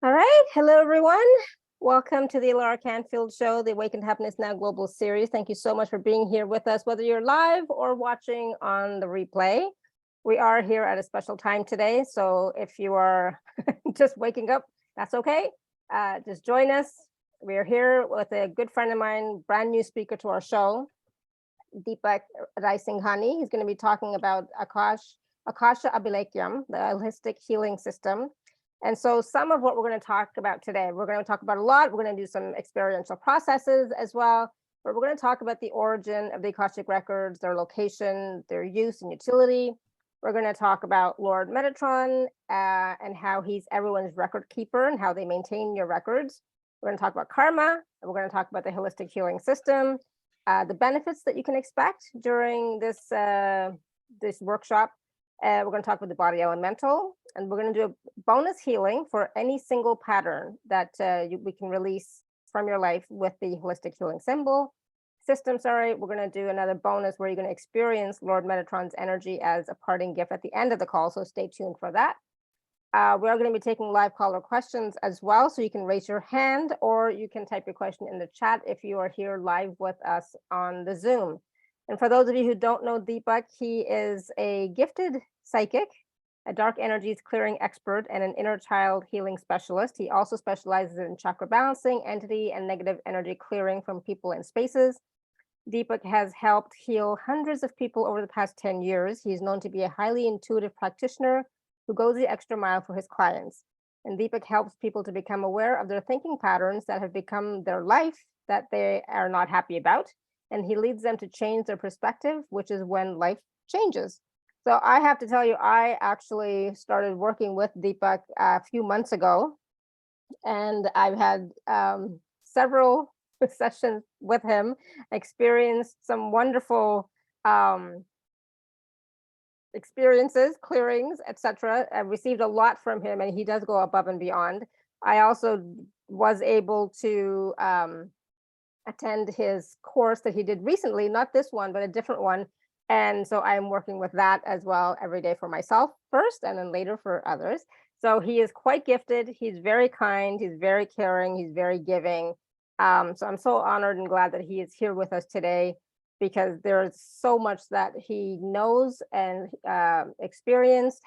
All right. Hello, everyone. Welcome to the alaracanfieldshow, the Awaken to Happiness Now Global Series. Thank you so much for being here with us, whether you're live or watching on the replay. We are here at a special time today. So if you are just waking up, that's okay. Just join us. We are here with a good friend of mine, brand new speaker to our show, Deepakk Raisinghani. He's going to be talking about Akasa Abhilekhyam, the holistic healing system. And so some of what we're going to talk about today, we're going to talk about a lot. We're going to do some experiential processes as well, but we're going to talk about the origin of the Akashic records, their location, their use and utility. We're going to talk about Lord Metatron and how he's everyone's record keeper and how they maintain your records. We're going to talk about karma, and we're going to talk about the holistic healing system, the benefits that you can expect during this workshop. We're going to talk about the body elemental, and we're going to do a bonus healing for any single pattern that we can release from your life with the holistic healing system. We're going to do another bonus where you're going to experience Lord Metatron's energy as a parting gift at the end of the call. So stay tuned for that. We are going to be taking live caller questions as well. So you can raise your hand or you can type your question in the chat if you are here live with us on the Zoom. And for those of you who don't know Deepakk, he is a gifted psychic, a dark energies clearing expert, and an inner child healing specialist. He also specializes in chakra balancing, entity, and negative energy clearing from people and spaces. Deepakk has helped heal hundreds of people over the past 10 years. He is known to be a highly intuitive practitioner who goes the extra mile for his clients. And Deepakk helps people to become aware of their thinking patterns that have become their life that they are not happy about. And he leads them to change their perspective, which is when life changes. So I have to tell you, I actually started working with Deepakk a few months ago, and I've had several sessions with him, experienced some wonderful experiences, clearings, etc. I've received a lot from him, and he does go above and beyond. I also was able to attend his course that he did recently, not this one, but a different one. And so I'm working with that as well every day for myself first, and then later for others. So he is quite gifted. He's very kind. He's very caring. He's very giving. So I'm so honored and glad that he is here with us today, because there's so much that he knows and has experienced.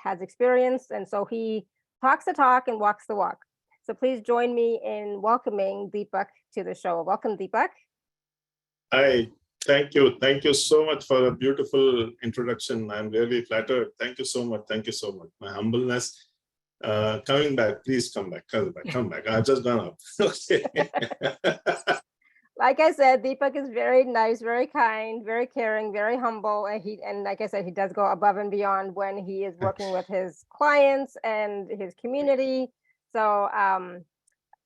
And so he talks the talk and walks the walk. So please join me in welcoming Deepakk to the show. Welcome, Deepakk. Hi, thank you. Thank you so much for a beautiful introduction. I'm really flattered. Thank you so much. Thank you so much. My humbleness. Coming back, please come back. Come back. I've just gone up. Okay. Like I said, Deepakk is very nice, very kind, very caring, very humble. And like I said, he does go above and beyond when he is working with his clients and his community. So,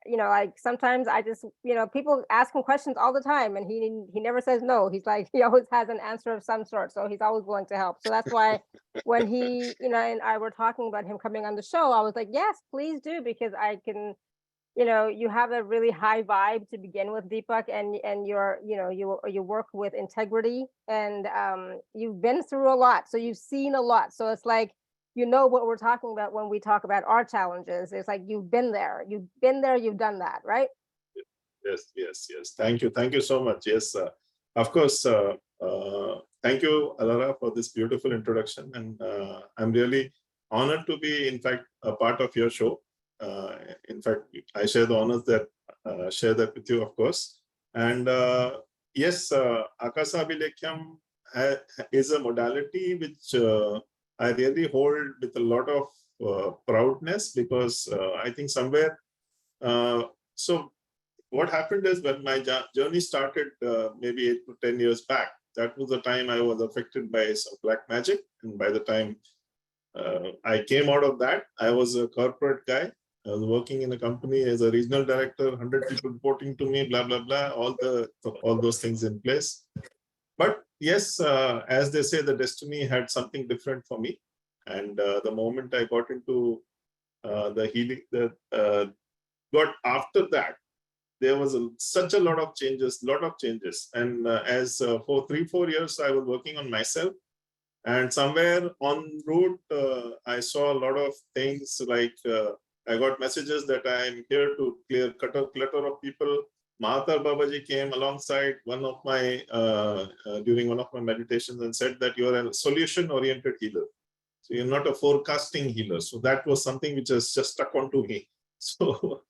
like sometimes I just, people ask him questions all the time, and he never says no. He's like, he always has an answer of some sort. So he's always willing to help. So that's why when he, and I were talking about him coming on the show, I was like, yes, please do, because I can, you have a really high vibe to begin with, Deepakk, and you're, you work with integrity, and you've been through a lot. So you've seen a lot. So it's like, what we're talking about when we talk about our challenges. It's like you've been there, you've done that, right? Yes. Thank you so much. Yes, of course. Thank you, Alara, for this beautiful introduction, and I'm really honored to be, in fact, a part of your show. In fact, I share the honors that share that with you, of course. And yes, Akasa Abhilekhyam is a modality which I really hold with a lot of proudness, because I think somewhere, so what happened is, when my journey started maybe 8 to 10 years back, that was the time I was affected by some black magic. And by the time I came out of that, I was a corporate guy. I was working in a company as a regional director, 100 people reporting to me, blah, blah, blah, all those things in place. But yes, as they say, the destiny had something different for me. And the moment I got into the healing, after that, there was such a lot of changes. And as for 3-4 years, I was working on myself. And somewhere en route, I saw a lot of things like I got messages that I'm here to clear clutter of people. Mahathir Babaji came alongside one of my during one of my meditations and said that you are a solution-oriented healer. So you're not a forecasting healer. So that was something which has just stuck onto me. So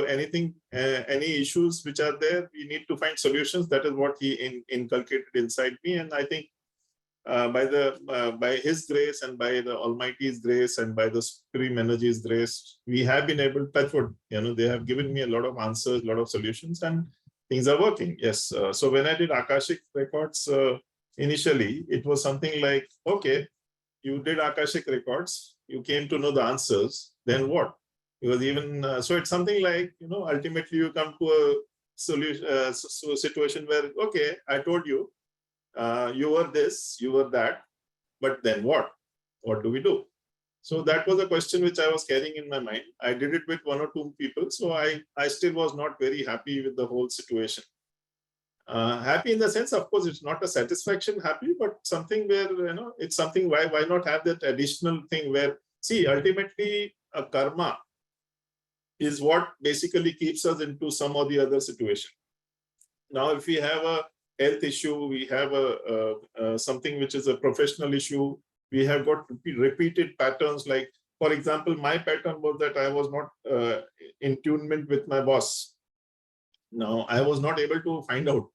anything, any issues which are there, we need to find solutions. That is what he inculcated inside me, and I think by His grace and by the Almighty's grace and by the Supreme Energy's grace, we have been able to touch wood. They have given me a lot of answers, a lot of solutions, and things are working. Yes. So when I did Akashic records initially, it was something like, okay, you did Akashic records, you came to know the answers, then what? Because even so, it's something like, ultimately you come to a solution, situation where, okay, I told you, you were this, you were that, but then what? What do we do? So that was a question which I was carrying in my mind. I did it with one or two people, so I still was not very happy with the whole situation. Happy in the sense, of course, it's not a satisfaction happy, but something where, it's something, why not have that additional thing where, see, ultimately a karma is what basically keeps us into some or the other situation. Now, if we have a health issue, we have something which is a professional issue, we have got repeated patterns. Like, for example, my pattern was that I was not in tunement with my boss. Now, I was not able to find out.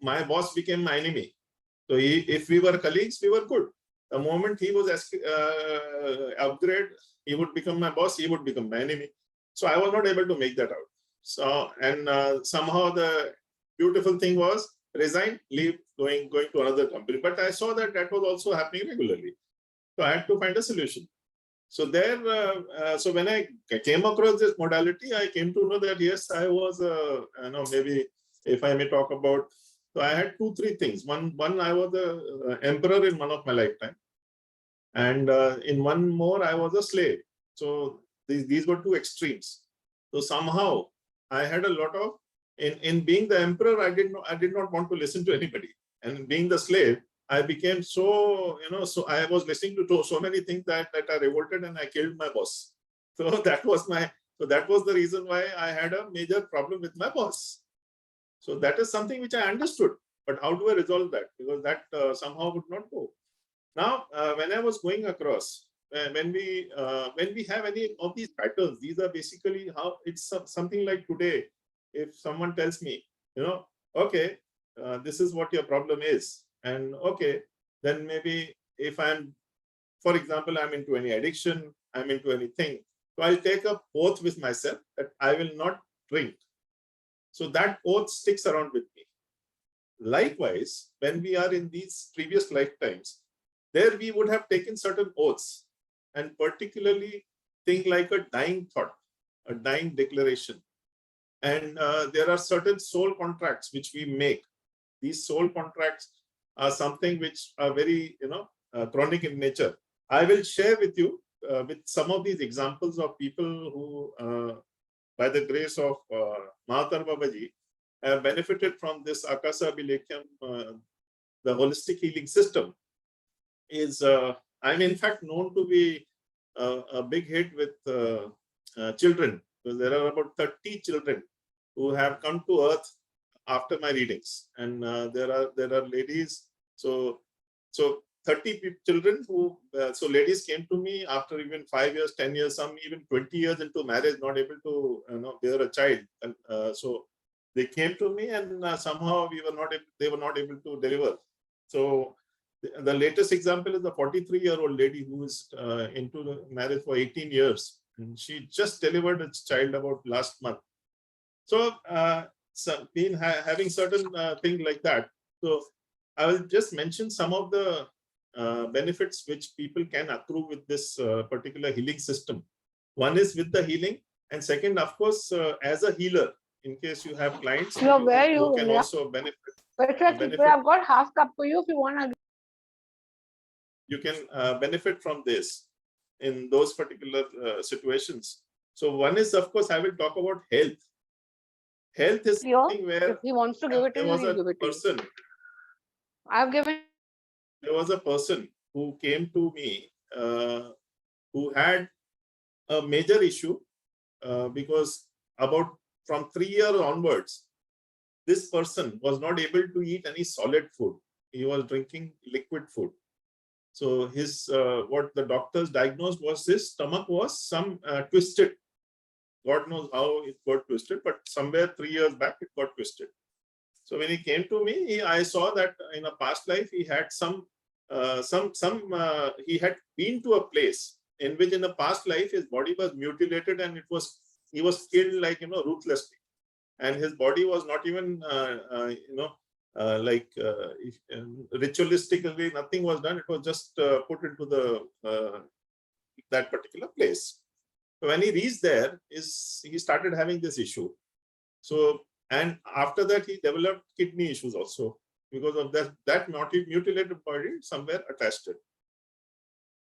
My boss became my enemy. So if we were colleagues, we were good. The moment he was upgrade, he would become my boss, he would become my enemy. So I was not able to make that out. So, and somehow the beautiful thing was resign, leave, going to another company. But I saw that was also happening regularly. So I had to find a solution. So there, so when I came across this modality, I came to know that yes, I was, maybe if I may talk about, so I had 2-3 things. One, I was the emperor in one of my lifetime, and in one more, I was a slave. So these were two extremes. So somehow I had a lot of, in being the emperor, I did not want to listen to anybody, and being the slave, I became so, so I was listening to so many things that I revolted and I killed my boss. So that was the reason why I had a major problem with my boss. So that is something which I understood, but how do I resolve that? Because that somehow would not go. Now, when I was going across, when we have any of these patterns, these are basically how it's something like today. If someone tells me, okay, this is what your problem is, and okay, then maybe if I'm, for example, I'm into any addiction, I'm into anything, so I'll take an oath with myself that I will not drink. So that oath sticks around with me. Likewise, when we are in these previous lifetimes, there we would have taken certain oaths, and particularly things like a dying thought, a dying declaration. And there are certain soul contracts which we make. These soul contracts are something which are very, chronic in nature. I will share with you with some of these examples of people who, by the grace of Mahathir Babaji, have benefited from this Akasa Abhilekhyam, the holistic healing system. I'm in fact known to be a big hit with children. So there are about 30 children who have come to earth after my readings, and there are ladies. So 30 children who, so ladies came to me after even 5 years, 10 years, some even 20 years into marriage, not able to bear a child. And so they came to me, and somehow they were not able to deliver. So the latest example is the 43-year-old lady who is into the marriage for 18 years. And she just delivered a child about last month. So, been having certain things like that. So I will just mention some of the benefits which people can accrue with this particular healing system. One is with the healing, and second, of course, as a healer, in case you have clients who can also benefit. I've got half cup for you if you want to. You can benefit from this in those particular situations. So one is, of course, I will talk about health. Health is something where if he wants to give it to you, he'll give it to you. I've given. There was a person who came to me who had a major issue because about from 3 years onwards, this person was not able to eat any solid food. He was drinking liquid food. So his what the doctors diagnosed was his stomach was some twisted. God knows how it got twisted, but somewhere 3 years back it got twisted. So when he came to me, I saw that in a past life he had he had been to a place in which in a past life his body was mutilated and he was killed like ruthlessly, and his body was not even ritualistically nothing was done. It was just put into the that particular place. So when he reached there, he started having this issue. So and after that he developed kidney issues also because of that mutilated body somewhere attached it.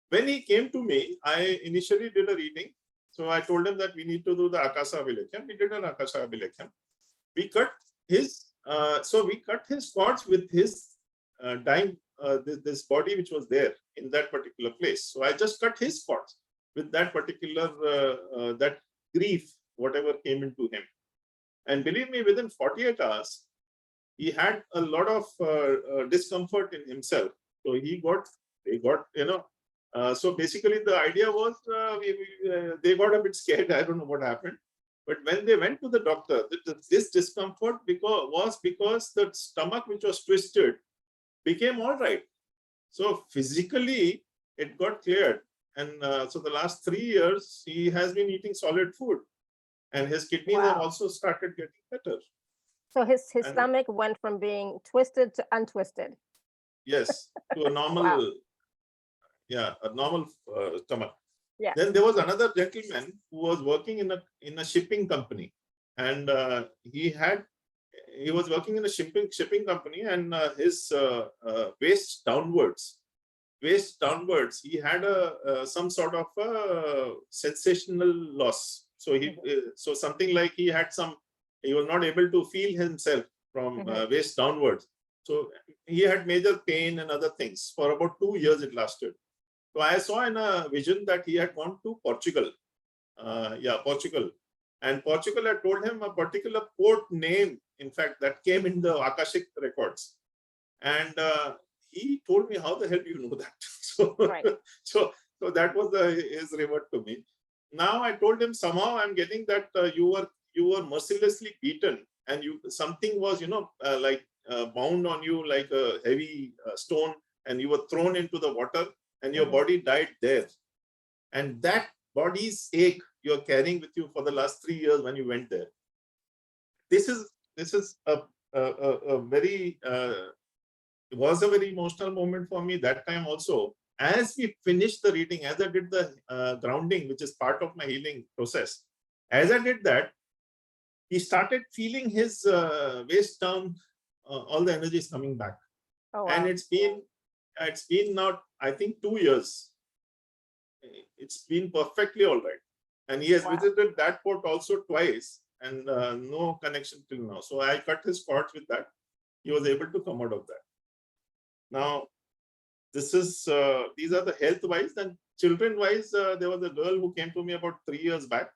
When he came to me, I initially did a reading. So I told him that we need to do the Akasa Abhilekhyam. We did an Akasa Abhilekhyam. We cut his cords with his dying this body which was there in that particular place. So I just cut his cords with that particular that grief, whatever came into him. And believe me, within 48 hours, he had a lot of discomfort in himself. So he got so basically the idea was they got a bit scared. I don't know what happened. But when they went to the doctor, this discomfort was because the stomach which was twisted became all right. So physically, it got cleared. And so the last 3 years, he has been eating solid food. And his kidneys have also started getting better. So his stomach went from being twisted to untwisted. Yes, to a normal, a normal stomach. Yeah. Then there was another gentleman who was working in a shipping company, and he was working in a shipping company, and his waist downwards, he had some sort of sensational loss. So so something like he was not able to feel himself from waist downwards. So he had major pain and other things. For about 2 years it lasted. So I saw in a vision that he had gone to Portugal. Portugal. And Portugal had told him a particular port name, in fact, that came in the Akashic records. And he told me, how the hell do you know that? So that was his reward to me. Now I told him, somehow I'm getting that you were mercilessly beaten, and something was bound on you like a heavy stone, and you were thrown into the water, and your body died there. And that body's ache you're carrying with you for the last 3 years when you went there. This is a very it was a very emotional moment for me that time also. As we finished the reading, as I did the grounding, which is part of my healing process, as I did that, he started feeling his waist down, all the energy is coming back. Oh, wow. And it's been now, I think, 2 years. It's been perfectly all right. And he has visited that port also twice, and no connection till now. So I cut his cords with that. He was able to come out of that. Now, these are the health-wise. And children-wise, there was a girl who came to me about 3 years back,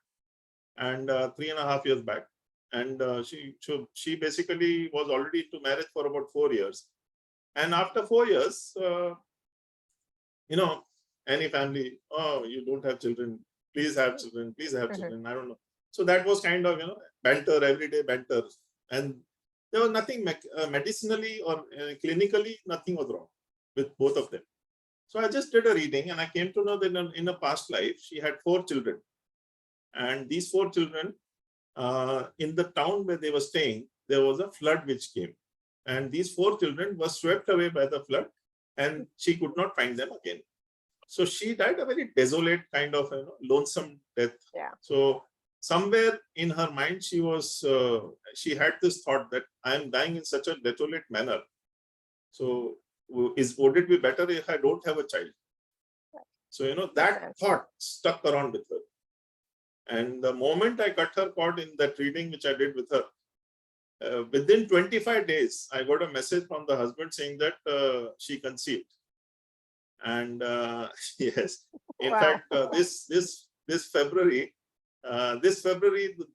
and 3.5 years back. And she basically was already into marriage for about 4 years. And after 4 years, any family, oh, you don't have children, please have children, please have children. I don't know. So that was kind of, banter, everyday banter. And there was nothing medicinally or clinically, nothing was wrong with both of them. So I just did a reading, and I came to know that in a past life, she had 4 children. And these 4 children, in the town where they were staying, there was a flood which came. And these 4 children were swept away by the flood, and she could not find them again. So she died a very desolate kind of lonesome death. Yeah. So somewhere in her mind, she had this thought that I am dying in such a desolate manner. So would it be better if I don't have a child? So, that thought stuck around with her. And the moment I cut her cord in that reading, which I did with her, within 25 days, I got a message from the husband saying that she conceived. And yes, in fact, this this February,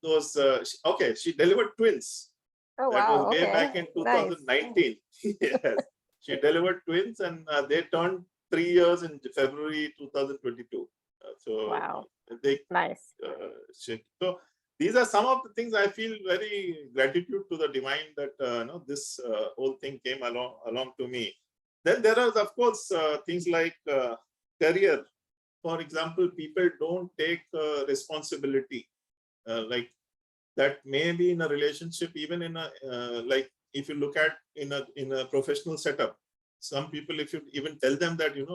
those, okay, she delivered twins. Oh, That wow. was way Okay. back in Nice. 2019. Yes, she delivered twins, and they turned 3 years in February 2022. So Wow. they Nice. so these are some of the things I feel very gratitude to the divine that this whole thing came along to me. Then there are, of course, things like career. For example, people don't take responsibility, like that may be in a relationship, even in a like if you look at in a professional setup. Some people, if you even tell them that you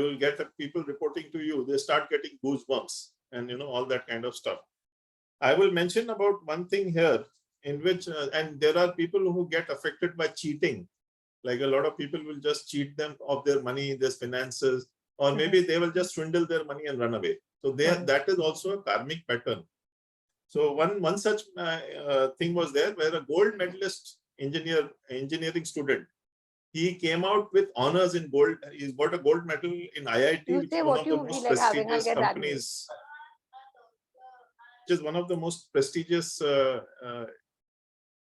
will get people reporting to you, they start getting goosebumps and all that kind of stuff. I will mention about one thing here in which and there are people who get affected by cheating. Like a lot of people will just cheat them of their money, their finances, or maybe they will just swindle their money and run away. So that is also a karmic pattern. So one such thing was there where a gold medalist engineering student, he came out with honors in gold. He's got a gold medal in IIT, which is one of the most prestigious companies. Which is one of the most prestigious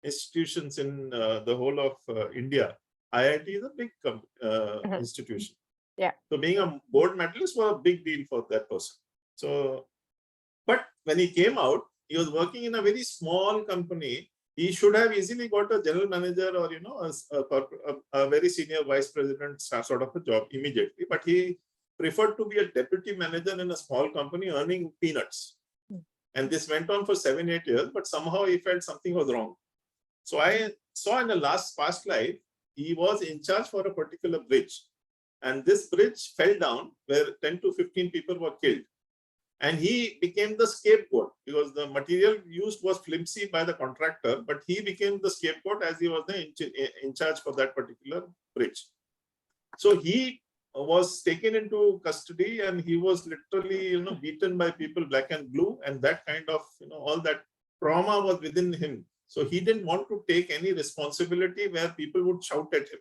institutions in the whole of India. IIT is a big institution. Yeah. So being a gold medalist was a big deal for that person. So, but when he came out, he was working in a very small company. He should have easily got a general manager or a very senior vice president sort of a job immediately. But he preferred to be a deputy manager in a small company earning peanuts. And this went on for 7-8 years, but somehow he felt something was wrong. So I saw in the past life, he was in charge for a particular bridge. And this bridge fell down where 10 to 15 people were killed. And he became the scapegoat because the material used was flimsy by the contractor, but he became the scapegoat as he was in charge for that particular bridge. So he was taken into custody and he was literally, beaten by people black and blue, and that kind of, all that trauma was within him. So he didn't want to take any responsibility where people would shout at him.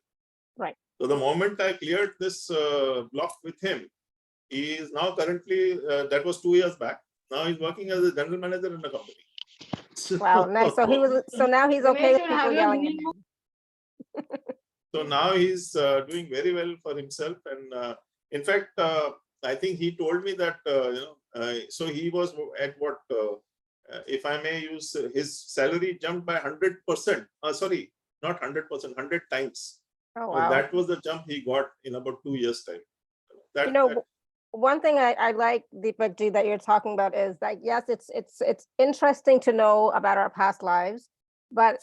Right. So the moment I cleared this block with him, he is now currently, that was 2 years back. Now he's working as a general manager in a company. Wow, nice. So now he's okay with people yelling at him. So now he's doing very well for himself. And in fact, I think he told me that, so he was at what, if I may use, his salary jumped by 100%. Sorry, not 100%, 100 times. Oh, wow. So that was the jump he got in about 2 years' time. One thing I like, Deepakk ji, that you're talking about is like, yes, it's interesting to know about our past lives, but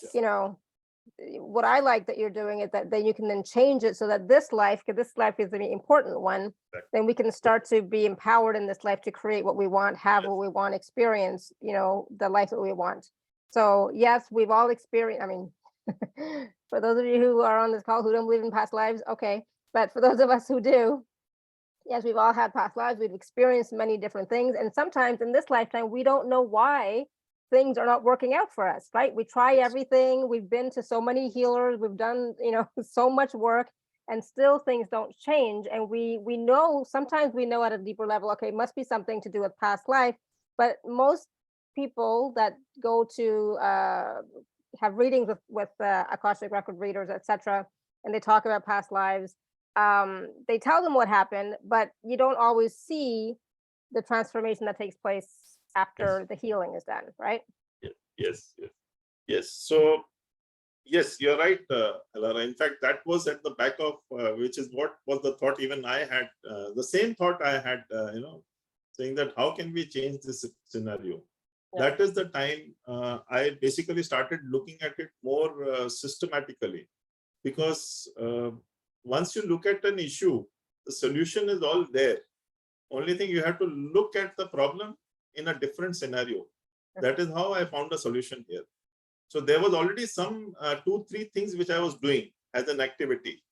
what I like that you're doing is that then you can then change it so that this life, because this life is an important one, then we can start to be empowered in this life to create what we want, have what we want, experience, the life that we want. So yes, we've all experienced, I mean, for those of you who are on this call who don't believe in past lives, okay. But for those of us who do, yes, we've all had past lives. We've experienced many different things. And sometimes in this lifetime, we don't know why things are not working out for us, right? We try everything. We've been to so many healers. We've done, so much work, and still things don't change. And we know, sometimes we know at a deeper level, okay, it must be something to do with past life. But most people that go to have readings with Akashic record readers, etc., and they talk about past lives, they tell them what happened, but you don't always see the transformation that takes place after the healing is done, right? Yes. So yes, you're right, Alara. In fact, that was at the back of which is what was the thought even I had, the same thought I had, saying that how can we change this scenario? Yeah. That is the time I basically started looking at it more systematically, because once you look at an issue, the solution is all there. Only thing, you have to look at the problem in a different scenario. That is how I found a solution here. So there was already some 2-3 things which I was doing as an activity.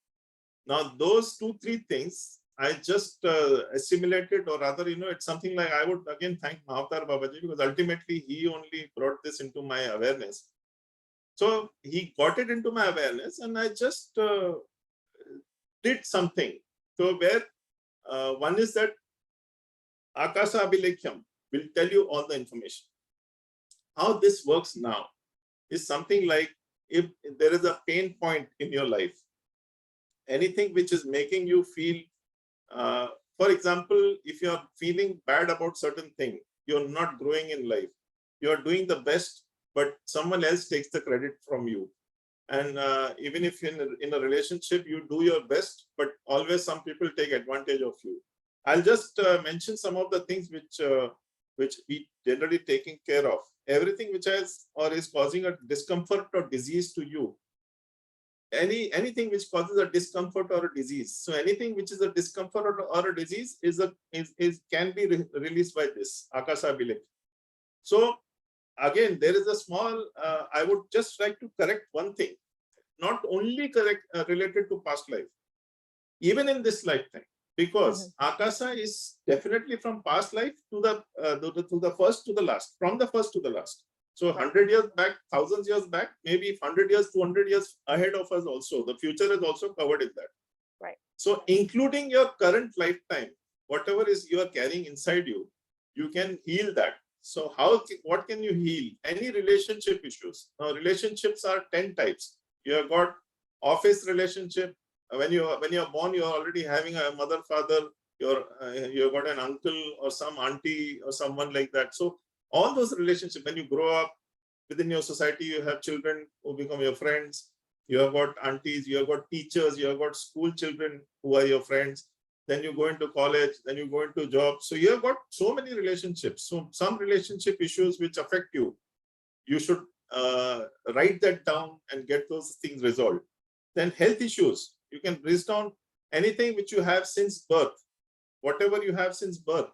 Now those 2-3 things I just assimilated, or rather, it's something like, I would again thank Mahavatar Babaji, because ultimately he only brought this into my awareness. So he got it into my awareness, and I just did something. So where one is that Akasa Abhilekhyam will tell you all the information. How this works now is something like, if there is a pain point in your life, anything which is making you feel, for example, if you're feeling bad about certain thing, you're not growing in life, you're doing the best, but someone else takes the credit from you. And even if in a relationship, you do your best, but always some people take advantage of you. I'll just mention some of the things which we generally taking care of. Everything which has or is causing a discomfort or disease to you, anything which causes a discomfort or a disease. So anything which is a discomfort or a disease can be released by this Akasa Abhilekhyam. So again, there is a small, I would just like to correct one thing, not only related to past life, even in this lifetime, because Akasa is definitely from past life to the first to the last, from the first to the last. So 100 years back, thousands years back, maybe 100 years, 200 years ahead of us also. The future is also covered in that. Right. So including your current lifetime, whatever is you are carrying inside you, you can heal that. So what can you heal? Any relationship issues. Now relationships are 10 types. You have got office relationship. When you're born, you're already having a mother, father, you've got an uncle or some auntie or someone like that. So all those relationships, when you grow up within your society, you have children who become your friends. You have got aunties, you have got teachers, you have got school children who are your friends. Then you go into college, then you go into jobs. So you have got so many relationships. So some relationship issues which affect you, you should write that down and get those things resolved. Then health issues, you can list down anything which you have since birth, whatever you have since birth,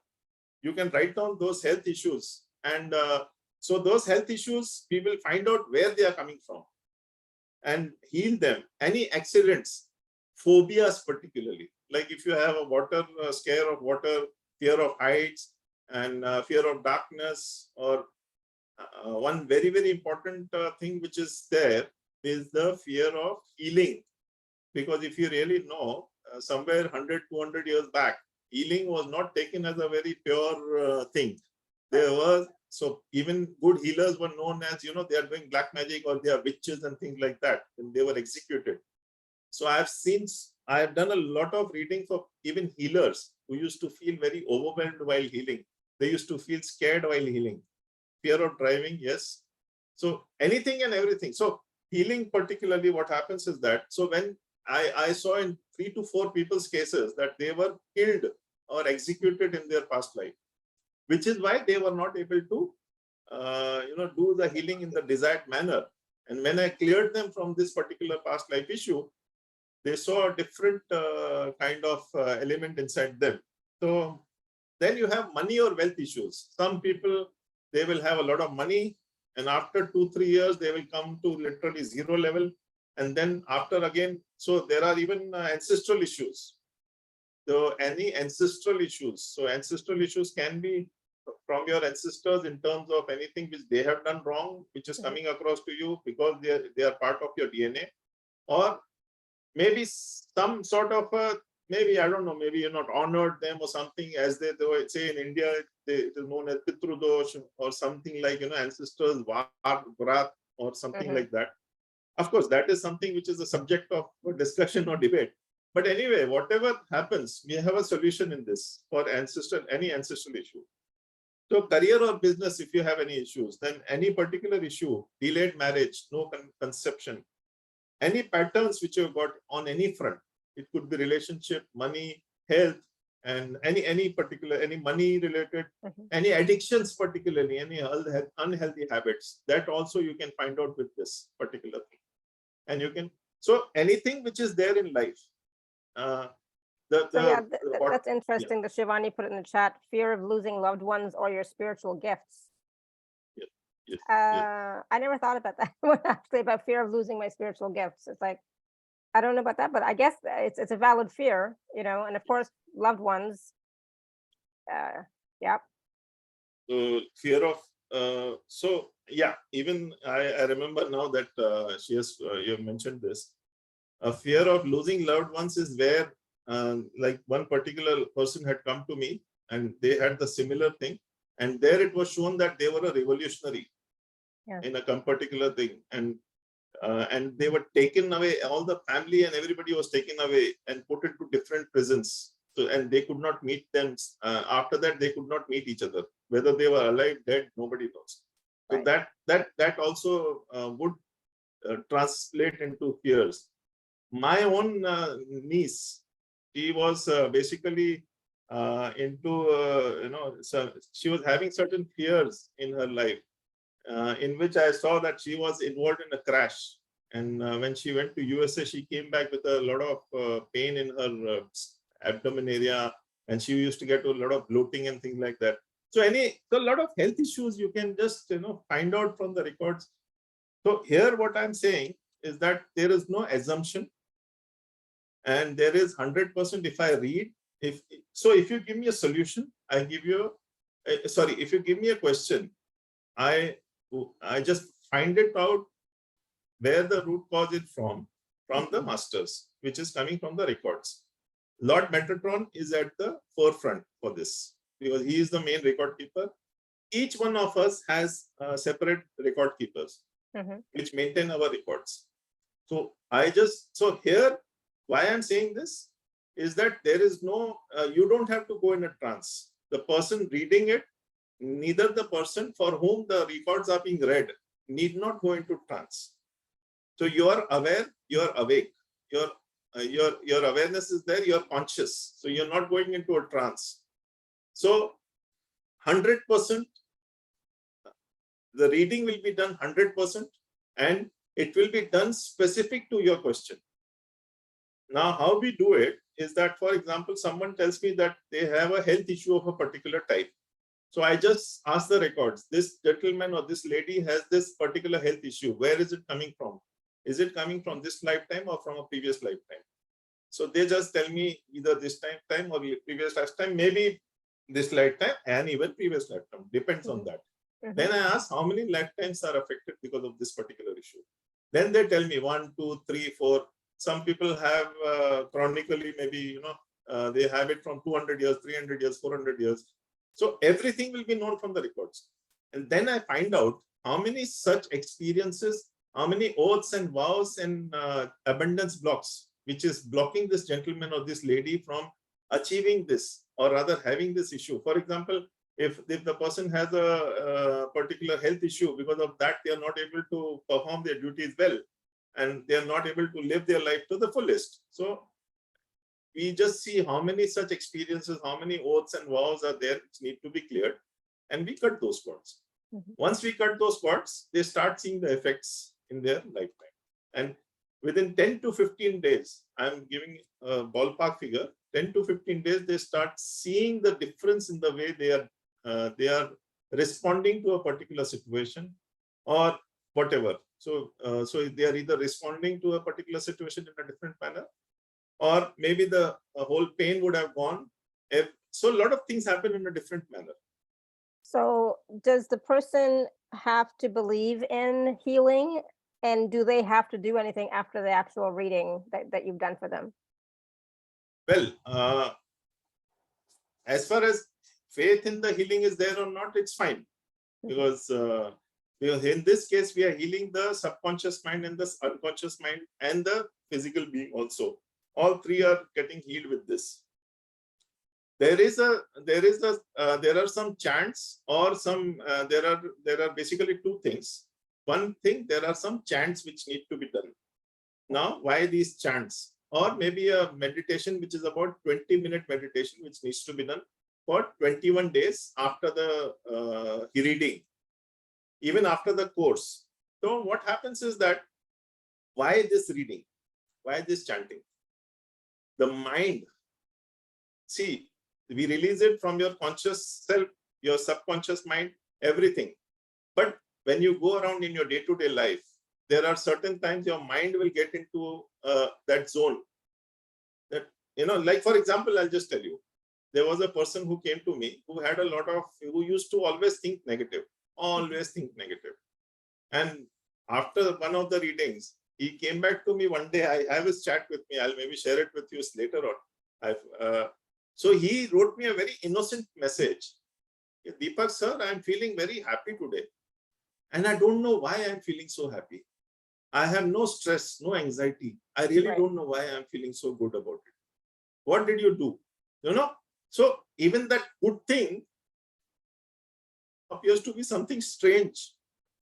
you can write down those health issues. And so those health issues, we will find out where they are coming from and heal them. Any accidents, phobias particularly, like if you have a water, scare of water, fear of heights, and fear of darkness, or one very, very important thing which is there is the fear of healing. Because if you really know, somewhere 100, 200 years back, healing was not taken as a very pure thing. There was, so even good healers were known as, they are doing black magic or they are witches and things like that, and they were executed. So I have done a lot of reading for even healers who used to feel very overwhelmed while healing. They used to feel scared while healing. Fear of driving, yes. So anything and everything. So healing particularly, what happens is that, so when I saw in 3 to 4 people's cases that they were killed or executed in their past life, which is why they were not able to, do the healing in the desired manner. And when I cleared them from this particular past life issue, they saw a different kind of element inside them. So then you have money or wealth issues. Some people, they will have a lot of money, and after 2-3 years, they will come to literally zero level. And then after again, so there are even ancestral issues. So any ancestral issues. So ancestral issues can be from your ancestors in terms of anything which they have done wrong, which is coming across to you because they are part of your DNA. Or maybe some sort of maybe, I don't know, maybe you're not honored them or something, as they say in India, it is known as Pitrudosh or something like, ancestors, Vrat or something like that. Of course, that is something which is a subject of discussion or debate. But anyway, whatever happens, we have a solution in this for any ancestral issue. So career or business, if you have any issues, then any particular issue, delayed marriage, no conception, any patterns which you've got on any front, it could be relationship, money, health, and any money related, any addictions particularly, any unhealthy habits, that also you can find out with this particular thing. And you can, so anything which is there in life. That's interesting that Shivani put it in the chat, fear of losing loved ones or your spiritual gifts. Yes. I never thought about that actually, about fear of losing my spiritual gifts. It's like, I don't know about that, but I guess it's a valid fear, and of course, loved ones. Yeah. So fear of, even I remember now that you have mentioned this. A fear of losing loved ones is where, like one particular person had come to me and they had the similar thing. And there it was shown that they were a revolutionary in a particular thing. And they were taken away, all the family and everybody was taken away and put into different prisons. So, and they could not meet them. After that, they could not meet each other. Whether they were alive, dead, nobody knows. So that also would translate into fears. My own niece, she was basically into, so she was having certain fears in her life, in which I saw that she was involved in a crash. And when she went to USA, she came back with a lot of pain in her abdomen area, and she used to get a lot of bloating and things like that. So a lot of health issues you can just find out from the records. So here what I'm saying is that there is no assumption, and there is 100% if I read. If you give me a solution, I give you, if you give me a question, I just find it out where the root cause is from the masters, which is coming from the records. Lord Metatron is at the forefront for this because he is the main record keeper. Each one of us has separate record keepers, which maintain our records. So here, why I'm saying this is that there is no, you don't have to go in a trance. The person reading it, neither the person for whom the records are being read need not go into trance. So you are aware, you are awake, your awareness is there, you are conscious. So you're not going into a trance. So 100%, the reading will be done 100%, and it will be done specific to your question. Now, how we do it is that, for example, someone tells me that they have a health issue of a particular type. So I just ask the records, this gentleman or this lady has this particular health issue. Where is it coming from? Is it coming from this lifetime or from a previous lifetime? So they just tell me either this time or previous lifetime, maybe this lifetime and even previous lifetime, depends on that. Then I ask how many lifetimes are affected because of this particular issue. Then they tell me 1, 2, 3, 4. Some people have chronically, maybe, they have it from 200 years, 300 years, 400 years. So everything will be known from the records. And then I find out how many such experiences, how many oaths and vows and abundance blocks, which is blocking this gentleman or this lady from achieving this, or rather having this issue. For example, if the person has a particular health issue, because of that, they are not able to perform their duties well, and they are not able to live their life to the fullest. So we just see how many such experiences, how many oaths and vows are there which need to be cleared, and we cut those cords. Once we cut those cords, they start seeing the effects in their lifetime. And within 10 to 15 days, I'm giving a ballpark figure, 10 to 15 days, they start seeing the difference in the way they are responding to a particular situation or whatever. So they are either responding to a particular situation in a different manner, or maybe the whole pain would have gone. So a lot of things happen in a different manner. So does the person have to believe in healing, and do they have to do anything after the actual reading that you've done for them? Well, as far as faith in the healing is there or not, it's fine. Because in this case, we are healing the subconscious mind and the unconscious mind and the physical being also. All three are getting healed with this. There are some chants, or some there are basically two things. One thing, there are some chants which need to be done. Now, why these chants? Or maybe a meditation which is about 20-minute meditation which needs to be done for 21 days after the reading, even after the course. So what happens is that, why this reading? Why this chanting? The mind, see, we release it from your conscious self, your subconscious mind, everything. But when you go around in your day-to-day life, there are certain times your mind will get into that zone. That, like for example, I'll just tell you, there was a person who came to me who had who used to always think negative. And after one of the readings, he came back to me one day. I have his chat with me. I'll maybe share it with you later on. So he wrote me a very innocent message. Deepak sir, I'm feeling very happy today. And I don't know why I'm feeling so happy. I have no stress, no anxiety. I really don't know why I'm feeling so good about it. What did you do? You know? So even that good thing appears to be something strange.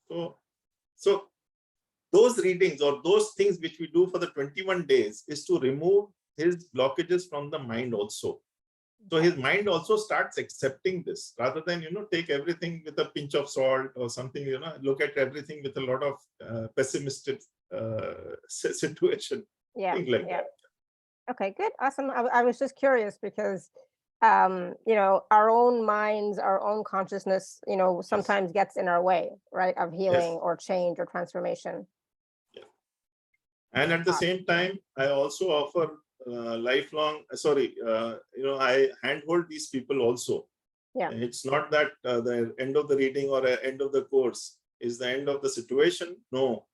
So those readings or those things which we do for the 21 days is to remove his blockages from the mind also. So his mind also starts accepting this rather than, take everything with a pinch of salt or something, look at everything with a lot of pessimistic situation. Yeah. Things like that. Okay, good. Awesome. I was just curious because, our own minds, our own consciousness, sometimes gets in our way, right, of healing or change or transformation. Yeah. And at the same time, I also offer I handhold these people also. Yeah. It's not that the end of the reading or end of the course is the end of the situation. No.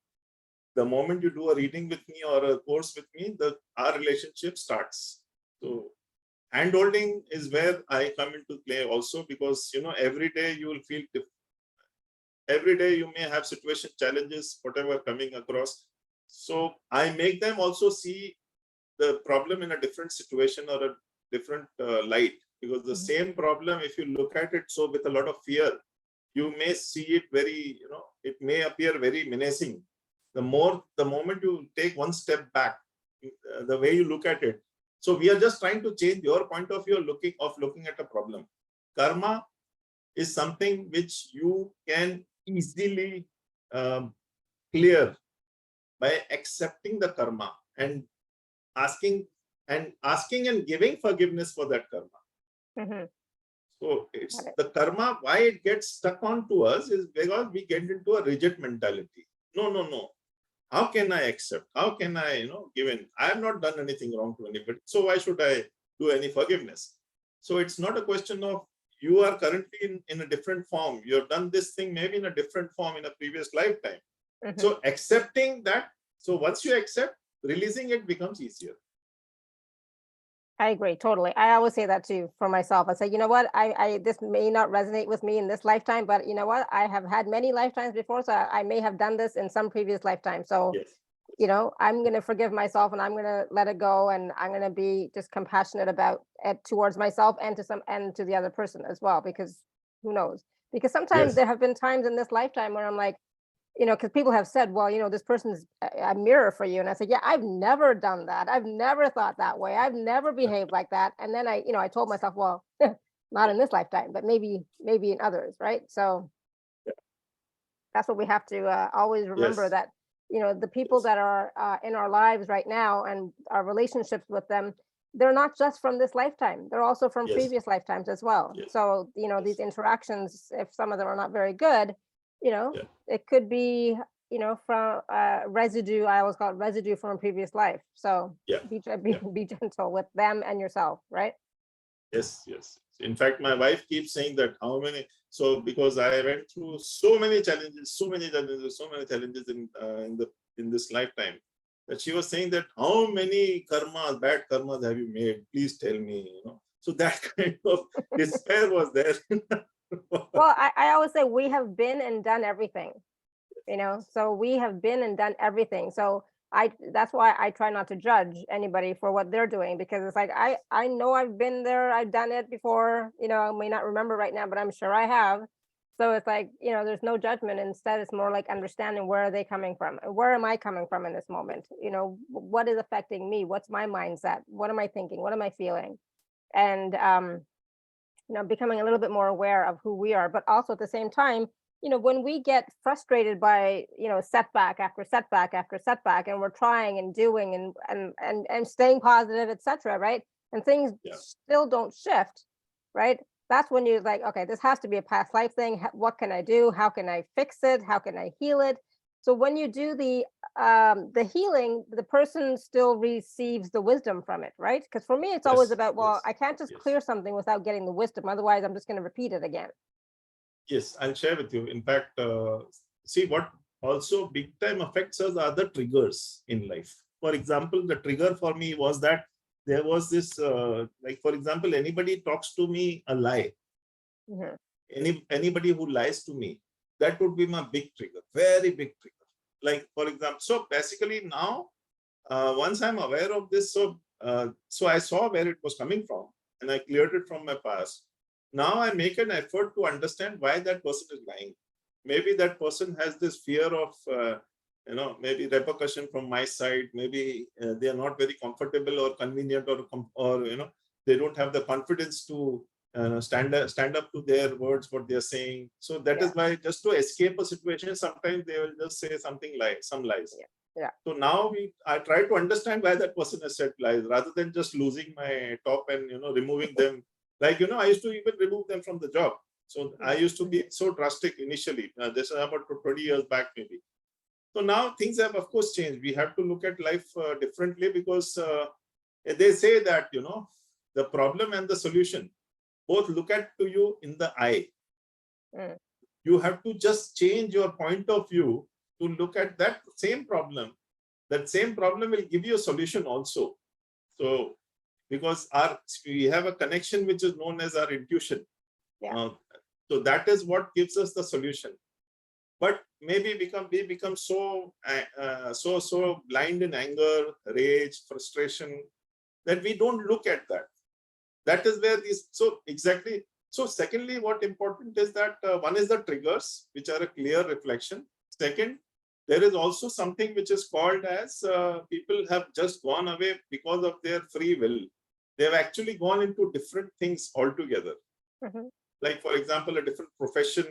The moment you do a reading with me or a course with me, our relationship starts. So handholding is where I come into play also, because every day you will feel different. Every day you may have situation challenges, whatever coming across. So I make them also see the problem in a different situation or a different light, because the same problem, if you look at it so with a lot of fear, you may see it very, it may appear very menacing. The moment you take one step back, the way you look at it. So we are just trying to change your point of view of looking at a problem. Karma is something which you can easily clear by accepting the karma and asking and giving forgiveness for that karma. So it's the karma, why it gets stuck on to us is because we get into a rigid mentality. No. How can I accept? How can I, give in? I have not done anything wrong to anybody. So why should I do any forgiveness? So it's not a question of you are currently in a different form. You have done this thing maybe in a different form in a previous lifetime. So accepting that. So once you accept, releasing it becomes easier. I agree totally. I always say that too for myself. I say, you know what, I this may not resonate with me in this lifetime, but you know what, I have had many lifetimes before, so I may have done this in some previous lifetime. So, I'm going to forgive myself and I'm going to let it go, and I'm going to be just compassionate about it towards myself and to the other person as well, because who knows? Because sometimes there have been times in this lifetime where I'm like, because people have said, well, this person's a mirror for you. And I said, yeah, I've never done that. I've never thought that way. I've never behaved like that. And then I told myself, well, not in this lifetime, but maybe in others. Right. So that's what we have to always remember, that, the people that are in our lives right now and our relationships with them, they're not just from this lifetime. They're also from previous lifetimes as well. So, these interactions, if some of them are not very good, it could be, from residue. I always call it residue from a previous life. So be gentle with them and yourself, right? Yes. In fact, my wife keeps saying that because I went through so many challenges in this lifetime, that she was saying that how many bad karmas have you made? Please tell me, So that kind of despair was there. Well, I always say we have been and done everything, so we have been and done everything. So that's why I try not to judge anybody for what they're doing, because it's like, I know I've been there, I've done it before, I may not remember right now, but I'm sure I have. So it's like, there's no judgment. Instead, it's more like understanding, where are they coming from? Where am I coming from in this moment? What is affecting me? What's my mindset? What am I thinking? What am I feeling? And becoming a little bit more aware of who we are, but also at the same time, when we get frustrated by, setback after setback after setback, and we're trying and doing and staying positive, etc., right? And things still don't shift, right? That's when you're like, okay, this has to be a past life thing. What can I do? How can I fix it? How can I heal it? So when you do the healing, the person still receives the wisdom from it, right? Because for me, it's always about, well, I can't just clear something without getting the wisdom. Otherwise, I'm just going to repeat it again. Yes, I'll share with you. In fact, see, what also big time affects us are the triggers in life. For example, the trigger for me was that there was this, like, for example, anybody talks to me a lie, anybody who lies to me, that would be my big trigger, very big trigger. Like, for example, so basically now, once I'm aware of this, so I saw where it was coming from and I cleared it from my past. Now I make an effort to understand why that person is lying. Maybe that person has this fear of, maybe repercussion from my side. Maybe they are not very comfortable or convenient, or they don't have the confidence to stand up to their words, what they are saying. So that is why, just to escape a situation, sometimes they will just say some lies. So now I try to understand why that person has said lies, rather than just losing my top and removing them. Like, I used to even remove them from the job. So I used to be so drastic initially. This is about 20 years back maybe. So now things have, of course, changed. We have to look at life differently, because they say that, the problem and the solution both look at to you in the eye. You have to just change your point of view to look at that same problem. That same problem will give you a solution also. So, because we have a connection which is known as our intuition. So that is what gives us the solution. But maybe we become so blind in anger, rage, frustration, that we don't look at that. That is where exactly. So secondly, what important is that one is the triggers, which are a clear reflection. Second, there is also something which is called as people have just gone away because of their free will. They have actually gone into different things altogether. Like, for example, a different profession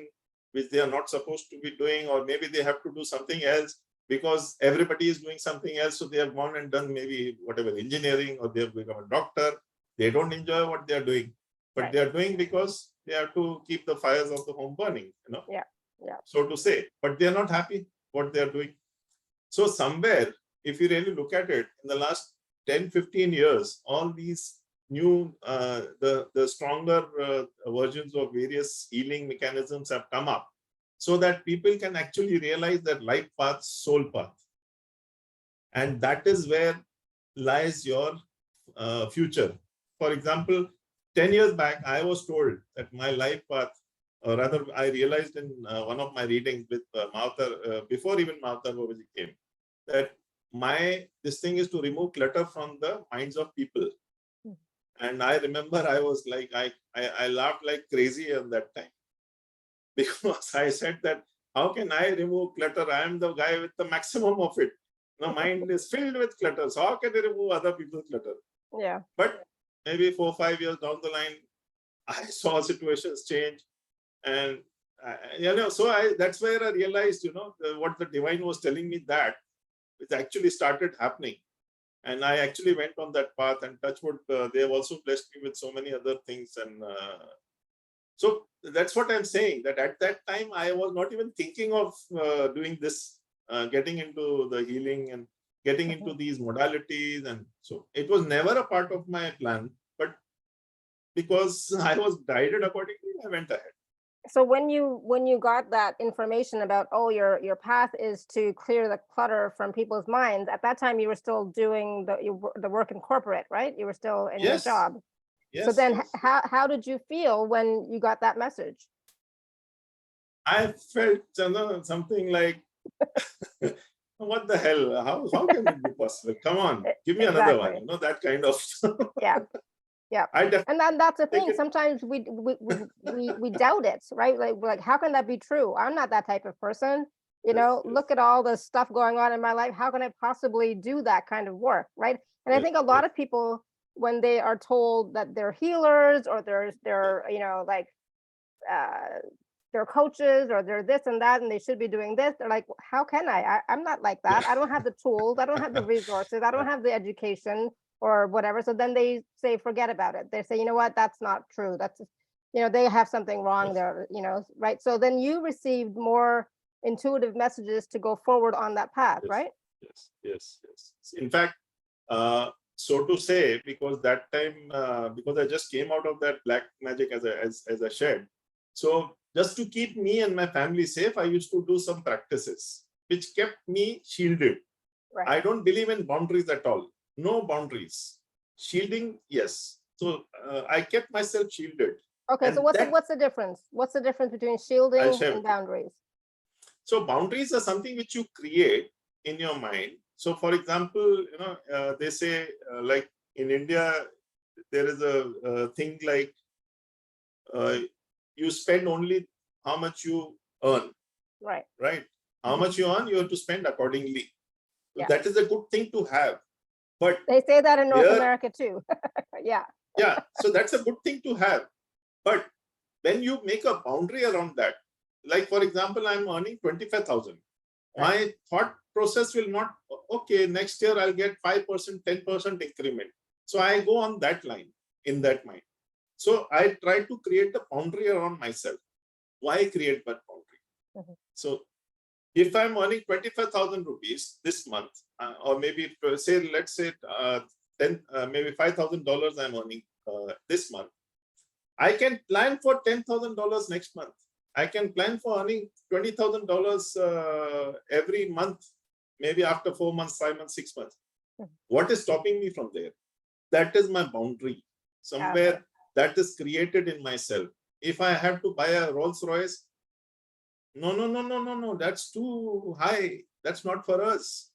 which they are not supposed to be doing, or maybe they have to do something else because everybody is doing something else. So they have gone and done maybe whatever, engineering, or they have become a doctor. They don't enjoy what they are doing, but they are doing because they have to keep the fires of the home burning, so to say, but they are not happy what they are doing. So somewhere, if you really look at it, in the last 10-15 years, all these new, the stronger versions of various healing mechanisms have come up, so that people can actually realize that life path, soul path. And that is where lies your future. For example, 10 years back, I was told that my life path, or rather, I realized in one of my readings with Mahavatar, before even Mahavatar Babaji came, that this thing is to remove clutter from the minds of people. And I remember I was like, I laughed like crazy at that time, because I said that, how can I remove clutter? I am the guy with the maximum of it. The mind is filled with clutter. So how can I remove other people's clutter? But maybe 4 or 5 years down the line, I saw situations change. And, so that's where I realized, what the divine was telling me, that it actually started happening. And I actually went on that path, and touch wood, they have also blessed me with so many other things. And so that's what I'm saying, that at that time, I was not even thinking of doing this, getting into the healing and getting into these modalities. And so it was never a part of my plan, but because I was guided accordingly, I went ahead. So when you got that information about, oh, your path is to clear the clutter from people's minds, at that time you were still doing the work in corporate, right? You were still in your job. So then how did you feel when you got that message? I felt something like, what the hell? How can it be possible? Come on, give me another one. That kind of. Yeah, and then that's the thing. Sometimes we doubt it, right? Like, how can that be true? I'm not that type of person. Look at all the stuff going on in my life. How can I possibly do that kind of work, right? And I think a lot of people, when they are told that they're healers, or they're coaches, or they're this and that, and they should be doing this, they're like, how can I? I'm not like that. I don't have the tools. I don't have the resources. I don't have the education, or whatever. So then they say, forget about it. They say, you know what, that's not true. That's, they have something wrong there, right? So then you received more intuitive messages to go forward on that path, right? Yes. In fact, so to say, because that time, because I just came out of that black magic as I shared. So just to keep me and my family safe, I used to do some practices which kept me shielded. Right. I don't believe in boundaries at all. No boundaries. Shielding, yes. So I kept myself shielded. Okay, so what's the difference? What's the difference between shielding and boundaries? So boundaries are something which you create in your mind. So for example, they say like in India, there is a thing like you spend only how much you earn. Right. Right. How much you earn, you have to spend accordingly. So Yeah. that is a good thing to have. But they say that in North America too. Yeah. Yeah. So that's a good thing to have. But when you make a boundary around that, like for example, I'm earning 25,000. My thought process will not, okay, next year I'll get 5%, 10% increment. So I go on that line in that mind. So I try to create a boundary around myself. Why create that boundary? So if I'm earning 25,000 rupees this month, or maybe say, let's say maybe $5,000 I'm earning this month, I can plan for $10,000 next month. I can plan for earning $20,000 every month, maybe after 4 months, 5 months, 6 months. What is stopping me from there? That is my boundary. Somewhere that is created in myself. If I have to buy a Rolls Royce, no, that's too high. That's not for us.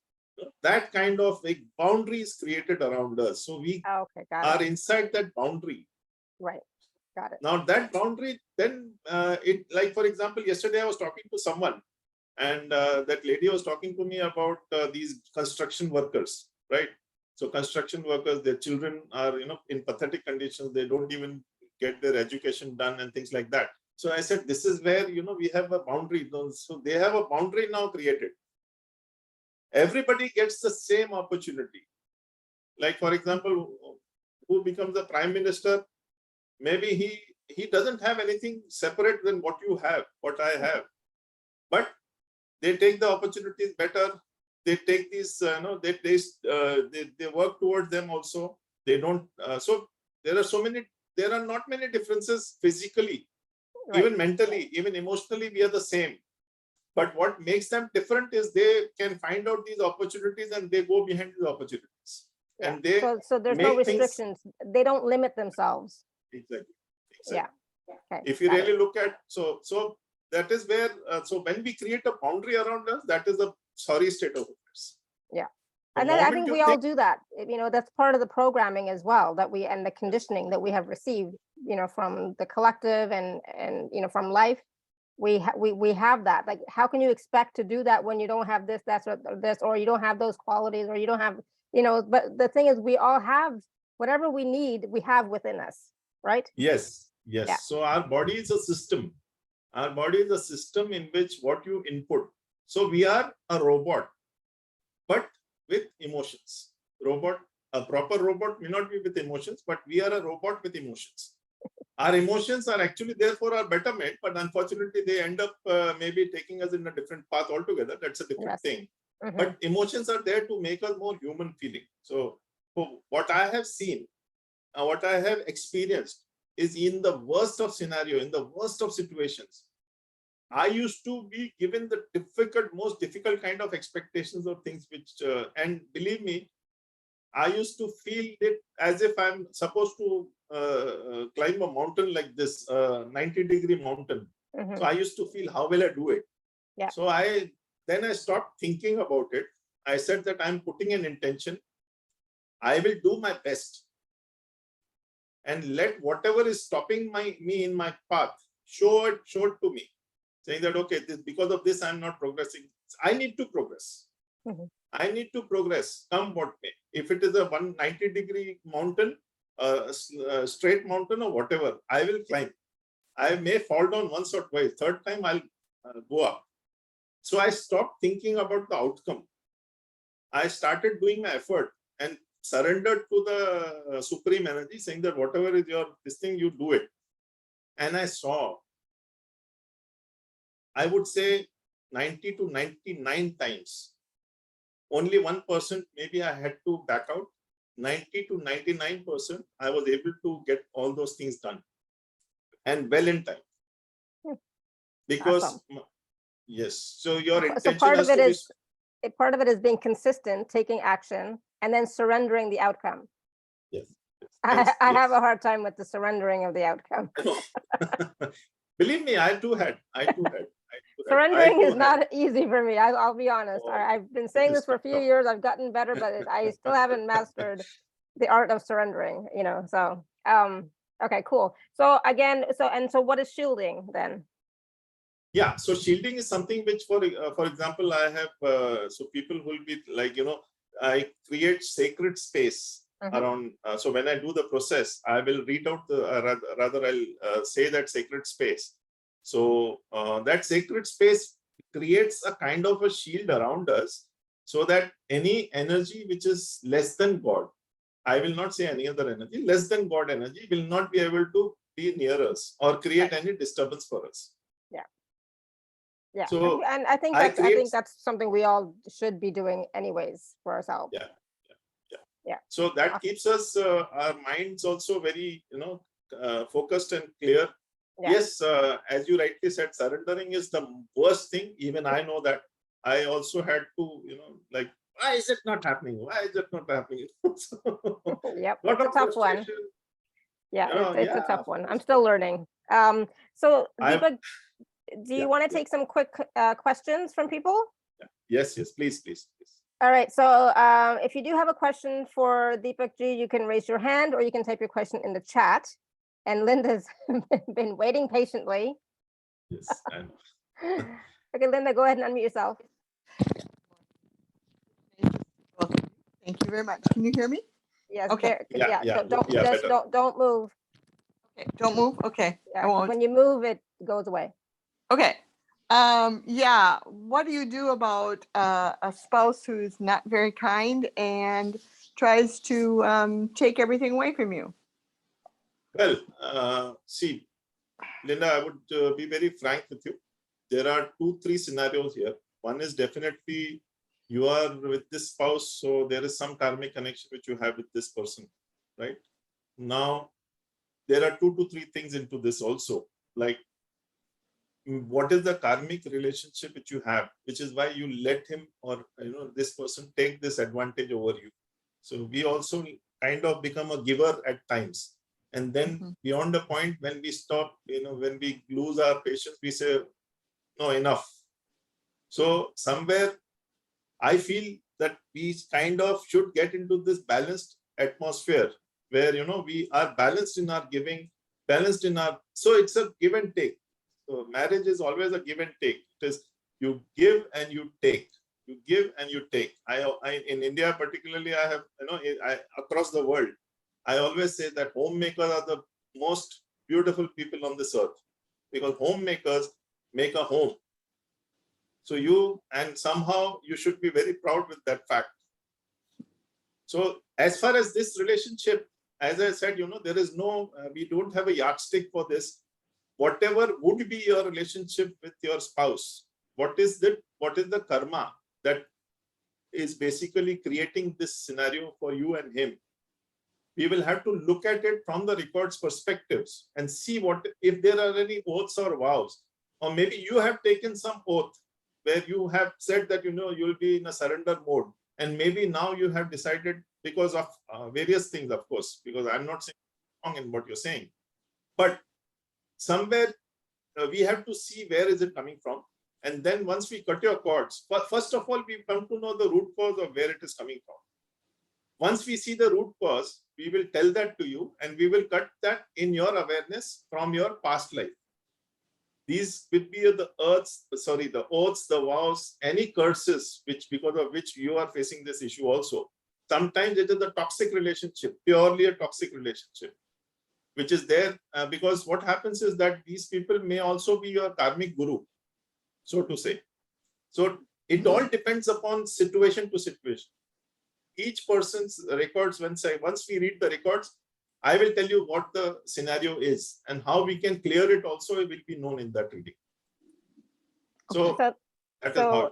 That kind of boundary is created around us. So we are inside that boundary. Right. Got it. Now that boundary, then like for example, yesterday I was talking to someone, and that lady was talking to me about these construction workers, right? So construction workers, their children are in pathetic conditions. They don't even get their education done and things like that. So I said, this is where we have a boundary. So they have a boundary now created. Everybody gets the same opportunity. Like for example, who becomes the prime minister? Maybe he doesn't have anything separate than what you have, what I have, but they take the opportunities better. They take these, they work towards them also. They don't. So there are not many differences physically, even mentally, even emotionally. We are the same. But what makes them different is they can find out these opportunities and they go behind these opportunities. Yeah. And they so there's no restrictions. They don't limit themselves. Exactly. Yeah. Okay. If you really look at, so that is where, so when we create a boundary around us, that is a sorry state of affairs. Yeah. And then I think we all do that. That's part of the programming as well, that we, and the conditioning that we have received, from the collective and from life. We have that. Like, how can you expect to do that when you don't have this, or you don't have those qualities, or you don't have, but the thing is, we all have whatever we need, we have within us, right? Yes. Yeah. So our body is a system. Our body is a system in which what you input. So we are a robot, but with emotions. A proper robot may not be with emotions, but we are a robot with emotions. Our emotions are actually there for our betterment, but unfortunately they end up maybe taking us in a different path altogether. That's a different thing. But emotions are there to make us more human feeling. So what I have seen, what I have experienced is, in the worst of scenario, in the worst of situations, I used to be given the most difficult kind of expectations of things which, and believe me, I used to feel it as if I'm supposed to climb a mountain like this, 90-degree mountain. So I used to feel, how will I do it? Yeah. So then I stopped thinking about it. I said that I'm putting an intention. I will do my best. And let whatever is stopping me in my path, show it to me. Saying that, okay, because of this, I'm not progressing. I need to progress. I need to progress, come what may. If it is a 190-degree mountain, straight mountain or whatever, I will climb. I may fall down once or twice. Third time, I'll go up. So I stopped thinking about the outcome. I started doing my effort and surrendered to the supreme energy, saying that whatever is this thing, you do it. And I saw, I would say 90 to 99 times, only 1% maybe I had to back out. 90 to 99% I was able to get all those things done, and well in time. Because awesome. Yes, so your intention, part of it is being consistent, taking action, and then surrendering the outcome. Yes. I have a hard time with the surrendering of the outcome. Believe me, I too had. Surrendering is not easy for me. I'll be honest. Oh, I've been saying this for a few years. I've gotten better, but I still haven't mastered the art of surrendering, so okay, cool. So again, so what is shielding then? Yeah, so shielding is something which, for example, I have, so people will be like, I create sacred space around. So when I do the process, I will read out rather I'll say that sacred space. So that sacred space creates a kind of a shield around us, so that any energy which is less than God, I will not say any other energy, less than God energy, will not be able to be near us or create any disturbance for us. Yeah, so and I think that's something we all should be doing anyways for ourselves. Yeah. So that keeps us our minds also very focused and clear. Yes, as you rightly said, surrendering is the worst thing. Even I know that. I also had to like, why is it not happening? Why is it not happening? Yep, it's a tough one. Yeah, it's a tough one. I'm still learning. So Deepakk, do you want to take some quick questions from people? Yes, please. All right, so if you do have a question for Deepakk ji, you can raise your hand or you can type your question in the chat. And Linda's been waiting patiently. Yes, I know. Okay, Linda, go ahead and unmute yourself. Thank you very much. Can you hear me? Yes. Okay. Don't move. Okay. Don't move. Okay. Yeah, I won't. When you move, it goes away. Okay. Yeah. What do you do about a spouse who's not very kind and tries to take everything away from you? Well, see, Linda, I would be very frank with you. There are 2-3 scenarios here. One is definitely you are with this spouse, so there is some karmic connection which you have with this person, right? Now, there are 2 to 3 things into this also. Like, what is the karmic relationship which you have, which is why you let him or this person take this advantage over you. So we also kind of become a giver at times. And then beyond the point when we stop, when we lose our patience, we say, no, enough. So somewhere I feel that we kind of should get into this balanced atmosphere where, we are balanced in our giving, balanced in our, so it's a give and take. So marriage is always a give and take. It is you give and you take. You give and you take. I in India particularly, I have, across the world, I always say that homemakers are the most beautiful people on this earth, because homemakers make a home. So somehow you should be very proud with that fact. So as far as this relationship, as I said, there is no, we don't have a yardstick for this. Whatever would be your relationship with your spouse, what is the karma that is basically creating this scenario for you and him? We will have to look at it from the records perspectives and see what, if there are any oaths or vows, or maybe you have taken some oath where you have said that, you'll be in a surrender mode. And maybe now you have decided because of various things, of course, because I'm not saying wrong in what you're saying, but somewhere we have to see where is it coming from. And then once we cut your cords, first of all, we come to know the root cause of where it is coming from. Once we see the root cause, we will tell that to you and we will cut that in your awareness from your past life. These will be the oaths, the vows, any curses because of which you are facing this issue also. Sometimes it is a toxic relationship, purely a toxic relationship, which is there because what happens is that these people may also be your karmic guru, so to say. So it all depends upon situation to situation. Each person's records, once we read the records, I will tell you what the scenario is and how we can clear it also will be known in that reading. So that is how.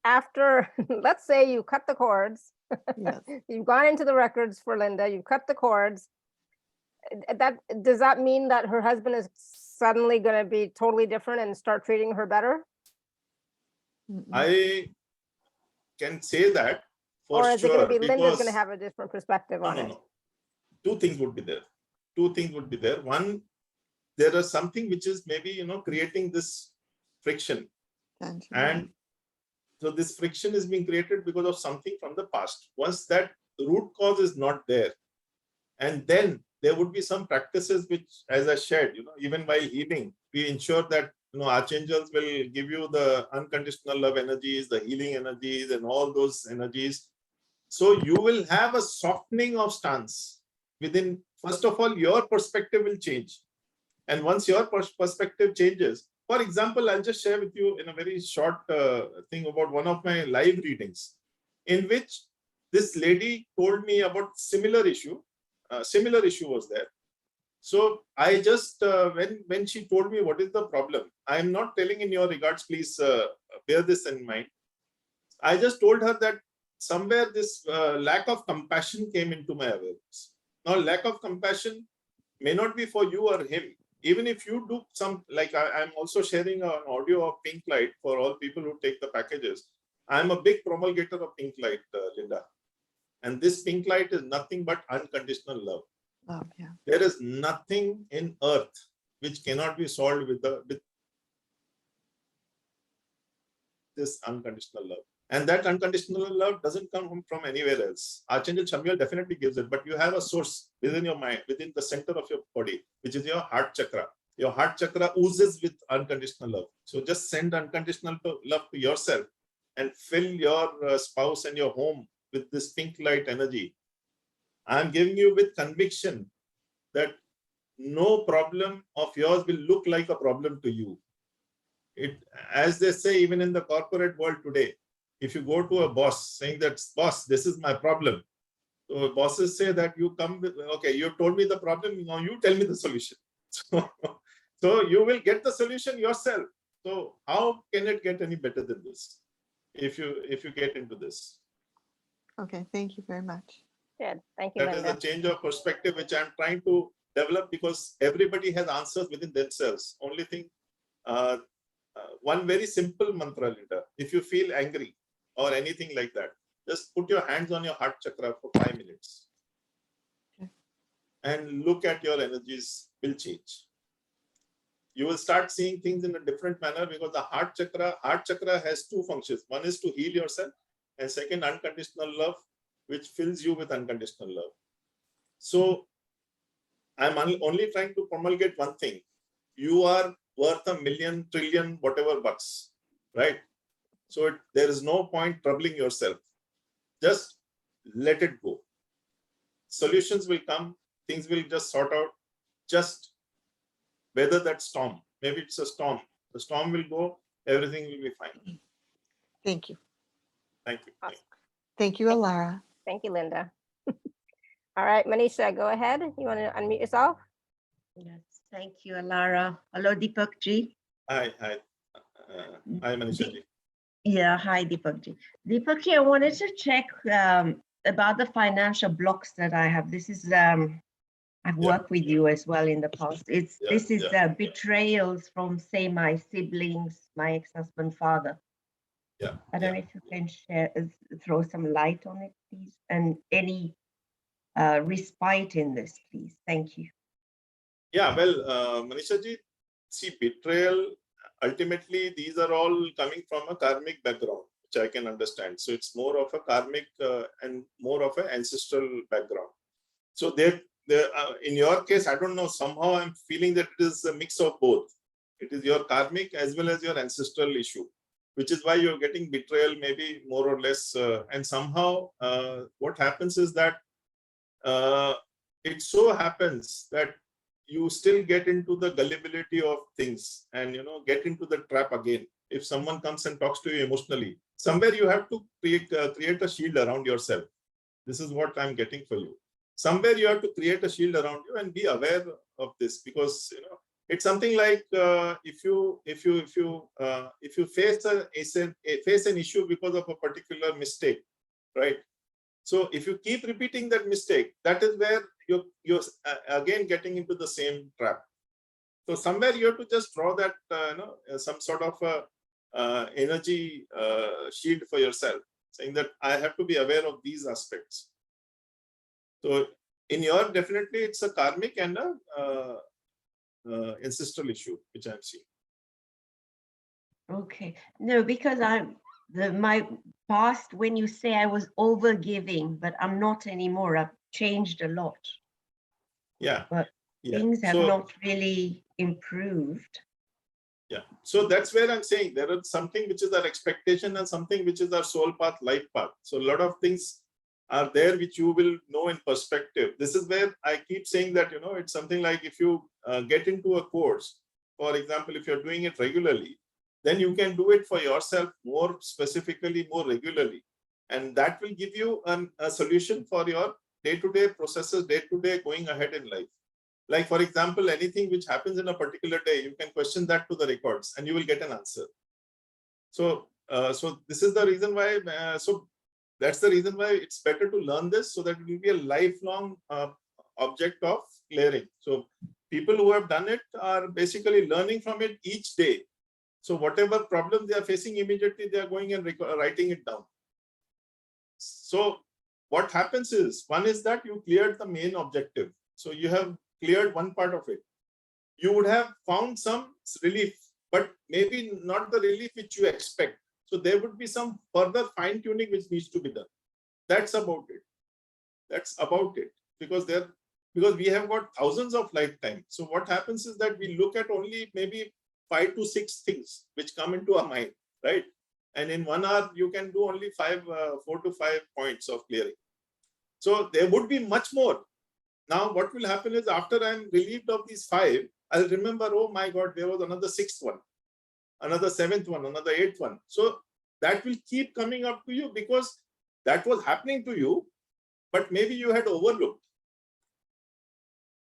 After, let's say you cut the cords, yes. You've gone into the records for Linda, you've cut the cords. Does that mean that her husband is suddenly going to be totally different and start treating her better? I can say that for or is sure, it going to be Linda's going to have a different perspective on it? No. two things would be there. Two things would be there. One, there is something which is maybe, creating this friction. And so this friction is being created because of something from the past. Once that root cause is not there, and then there would be some practices which, as I shared, even while healing, we ensure that, archangels will give you the unconditional love energies, the healing energies, and all those energies. So you will have a softening of stance within. First of all, your perspective will change. And once your perspective changes, for example, I'll just share with you in a very short thing about one of my live readings, in which this lady told me about similar issue. Similar issue was there. So I just, when she told me what is the problem, I am not telling in your regards, please bear this in mind. I just told her that somewhere this lack of compassion came into my awareness. Now, lack of compassion may not be for you or him. Even if you do some, like I'm also sharing an audio of pink light for all people who take the packages. I'm a big promulgator of pink light, Linda. And this pink light is nothing but unconditional love. Oh, yeah. There is nothing in earth which cannot be solved with this unconditional love. And that unconditional love doesn't come from anywhere else. Archangel Chamuel definitely gives it, but you have a source within your mind, within the center of your body, which is your heart chakra. Your heart chakra oozes with unconditional love. So just send unconditional love to yourself and fill your spouse and your home with this pink light energy. I'm giving you with conviction that no problem of yours will look like a problem to you. As they say, even in the corporate world today, if you go to a boss saying that, boss, this is my problem. So bosses say that you come with, okay, you told me the problem, now you tell me the solution. So you will get the solution yourself. So how can it get any better than this if you get into this? Okay, thank you very much. Good. Thank you, That Linda. is a change of perspective which I'm trying to develop, because everybody has answers within themselves. Only thing, one very simple mantra, Linda. If you feel angry or anything like that, just put your hands on your heart chakra for 5 minutes. Okay. And look at your energies will change. You will start seeing things in a different manner, because the heart chakra has two functions. One is to heal yourself, and second, unconditional love, which fills you with unconditional love. So I'm only trying to promulgate one thing. You are worth a million, trillion, whatever bucks, right? So there is no point troubling yourself. Just let it go. Solutions will come. Things will just sort out. Just weather that storm. Maybe it's a storm. The storm will go. Everything will be fine. Thank you. Thank you. Awesome. Thank you, Alara. Thank you, Linda. All right, Manisha, go ahead. You want to unmute yourself? Yes, thank you, Alara. Hello, Deepakk ji. Hi, Manisha ji. Yeah, hi, Deepakk ji. Deepakk ji, I wanted to check about the financial blocks that I have. This is I've worked with you as well in the past. This is betrayals from, say, my siblings, my ex-husband, father. Yeah. I don't know if you can share, throw some light on it, please, and any respite in this, please. Thank you. Yeah, well, Manisha ji, see, betrayal, ultimately, these are all coming from a karmic background, which I can understand. So it's more of a karmic and more of an ancestral background. So in your case, I don't know, somehow I'm feeling that it is a mix of both. It is your karmic as well as your ancestral issue, which is why you're getting betrayal, maybe more or less. And somehow what happens is that it so happens that you still get into the gullibility of things and, get into the trap again. If someone comes and talks to you emotionally, somewhere you have to create a shield around yourself. This is what I'm getting for you. Somewhere you have to create a shield around you and be aware of this, because, it's something like if you face an issue because of a particular mistake, right? So if you keep repeating that mistake, that is where you're again getting into the same trap. So somewhere you have to just draw that some sort of energy shield for yourself, saying that I have to be aware of these aspects. So in your, definitely it's a karmic and a ancestral issue, which I'm seeing. Okay. No, because my past, when you say I was over giving, but I'm not anymore. I've changed a lot. Yeah. But Yeah. things have So, not really improved. yeah. So that's where I'm saying there is something which is our expectation and something which is our soul path, life path. So a lot of things are there which you will know in perspective. This is where I keep saying that, you know, it's something like if you get into a course, for example, if you're doing it regularly, then you can do it for yourself more specifically, more regularly. And that will give you a solution for your day-to-day processes, day-to-day going ahead in life. Like, for example, anything which happens in a particular day, you can question that to the records and you will get an answer. So, so this is the reason why, that's the reason why it's better to learn this, so that it will be a lifelong object of clearing. So people who have done it are basically learning from it each day. So whatever problem they are facing, immediately they are going and writing it down. So what happens is, one is that you cleared the main objective. So you have cleared one part of it. You would have found some relief, but maybe not the relief which you expect. So there would be some further fine tuning which needs to be done. That's about it. That's about it. Because we have got thousands of lifetimes. So what happens is that we look at only maybe 5 to 6 things which come into our mind, right? And in 1 hour, you can do only 4 to 5 points of clearing. So there would be much more. Now, what will happen is, after I'm relieved of these 5, I'll remember, oh my God, there was another 6th one, another 7th one, another 8th one. So that will keep coming up to you because that was happening to you, but maybe you had overlooked.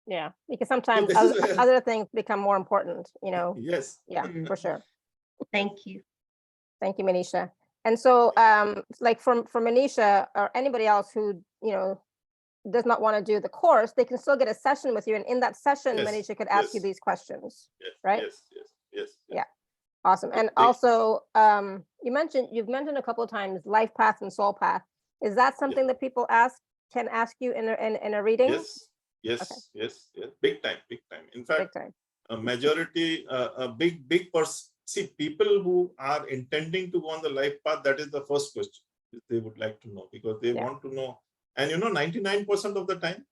Yeah, because sometimes So other things become more important, you know. Yes. Yeah, for sure. Thank you. Thank you, Manisha. And so, like for Manisha or anybody else who, you know, does not want to do the course, they can still get a session with you. And in that session, Yes, Manisha could ask you yes. these questions, Yes, right? yes. Yeah. Awesome. And also, you've mentioned a couple of times life path and soul path. Is that something that people can ask you in a reading? Yes. Okay. Yes. Big time. In fact, Big time. a majority, a big person. See, people who are intending to go on the life path, that is the first question they would like to know, because they want to know. And 99% of the time,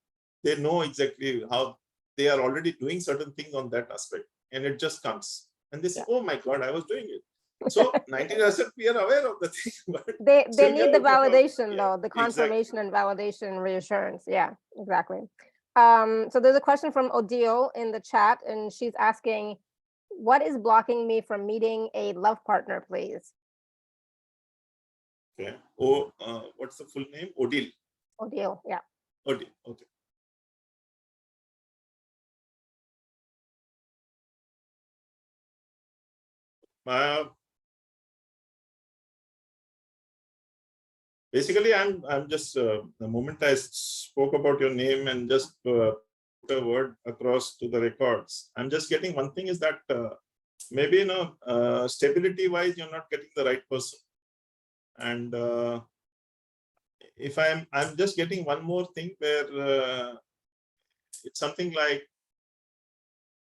they know exactly how they are already doing certain things on that aspect, and it just comes. And they say, oh my God, I was doing it. So 90% we are aware of the thing. But they need the validation, though, the confirmation and validation and reassurance. Yeah, exactly. So there's a question from Odile in the chat, and she's asking, what is blocking me from meeting a love partner, please? Okay. What's the full name? Odile. Odile, yeah. Odile, okay. Basically, I'm just the moment I spoke about your name and just put a word across to the records, I'm just getting one thing is that maybe stability wise you're not getting the right person, and if I'm just getting one more thing where it's something like,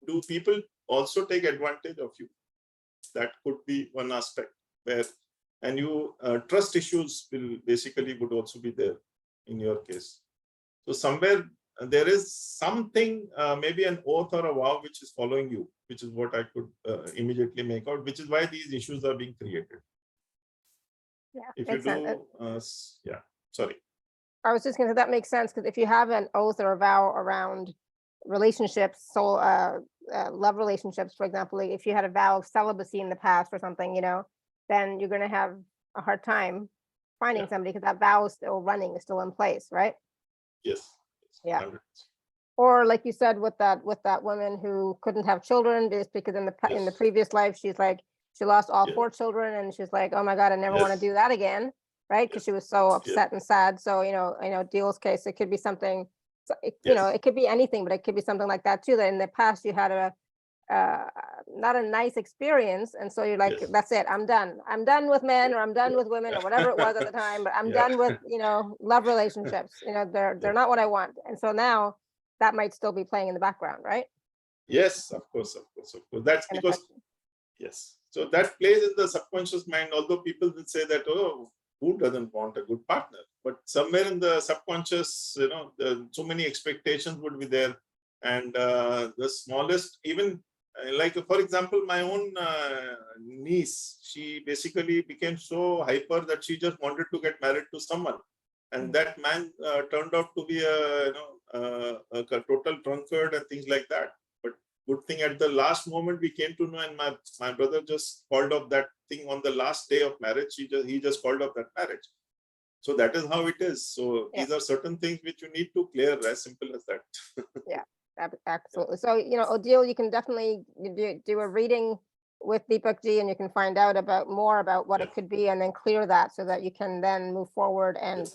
do people also take advantage of you? That could be one aspect where, and you trust issues would also be there in your case. So somewhere there is something, maybe an oath or a vow which is following you, which is what I could immediately make out, which is why these issues are being created. Yeah, if you do, yeah, sorry. I was just going to say that makes sense, because if you have an oath or a vow around relationships, soul, love relationships, for example, like if you had a vow of celibacy in the past or something, then you're going to have a hard time finding somebody, because that vow is still running, is still in place, right? Yes. Yeah. 100%. Or like you said, with that woman who couldn't have children just because in the previous life, she's like, she lost all 4 children, and she's like, oh my God, I never want to do that again, right? Because she was so upset and sad. So Deal's case, it could be something, it could be anything, but it could be something like that too, that in the past you had not a nice experience. And so you're like, Yes. that's it, I'm done with men, or I'm done with women, or whatever it was at the time, but I'm done with, love relationships. They're not what I want. And so now that might still be playing in the background, right? Yes, of course, of course, of course. That's And because, affection. yes. So that plays in the subconscious mind, although people will say that, oh, who doesn't want a good partner? But somewhere in the subconscious, so many expectations would be there. And the smallest, even like, for example, my own niece, she basically became so hyper that she just wanted to get married to someone. And that man turned out to be a total drunkard and things like that. Good thing at the last moment we came to know, and my brother just called off that thing on the last day of marriage. He just called off that marriage. So that is how it is. So these are certain things which you need to clear, as simple as that. Yeah, absolutely. So, Odile, you can definitely do a reading with Deepakk Ji, and you can find out more about what it could be, and then clear that so that you can then move forward and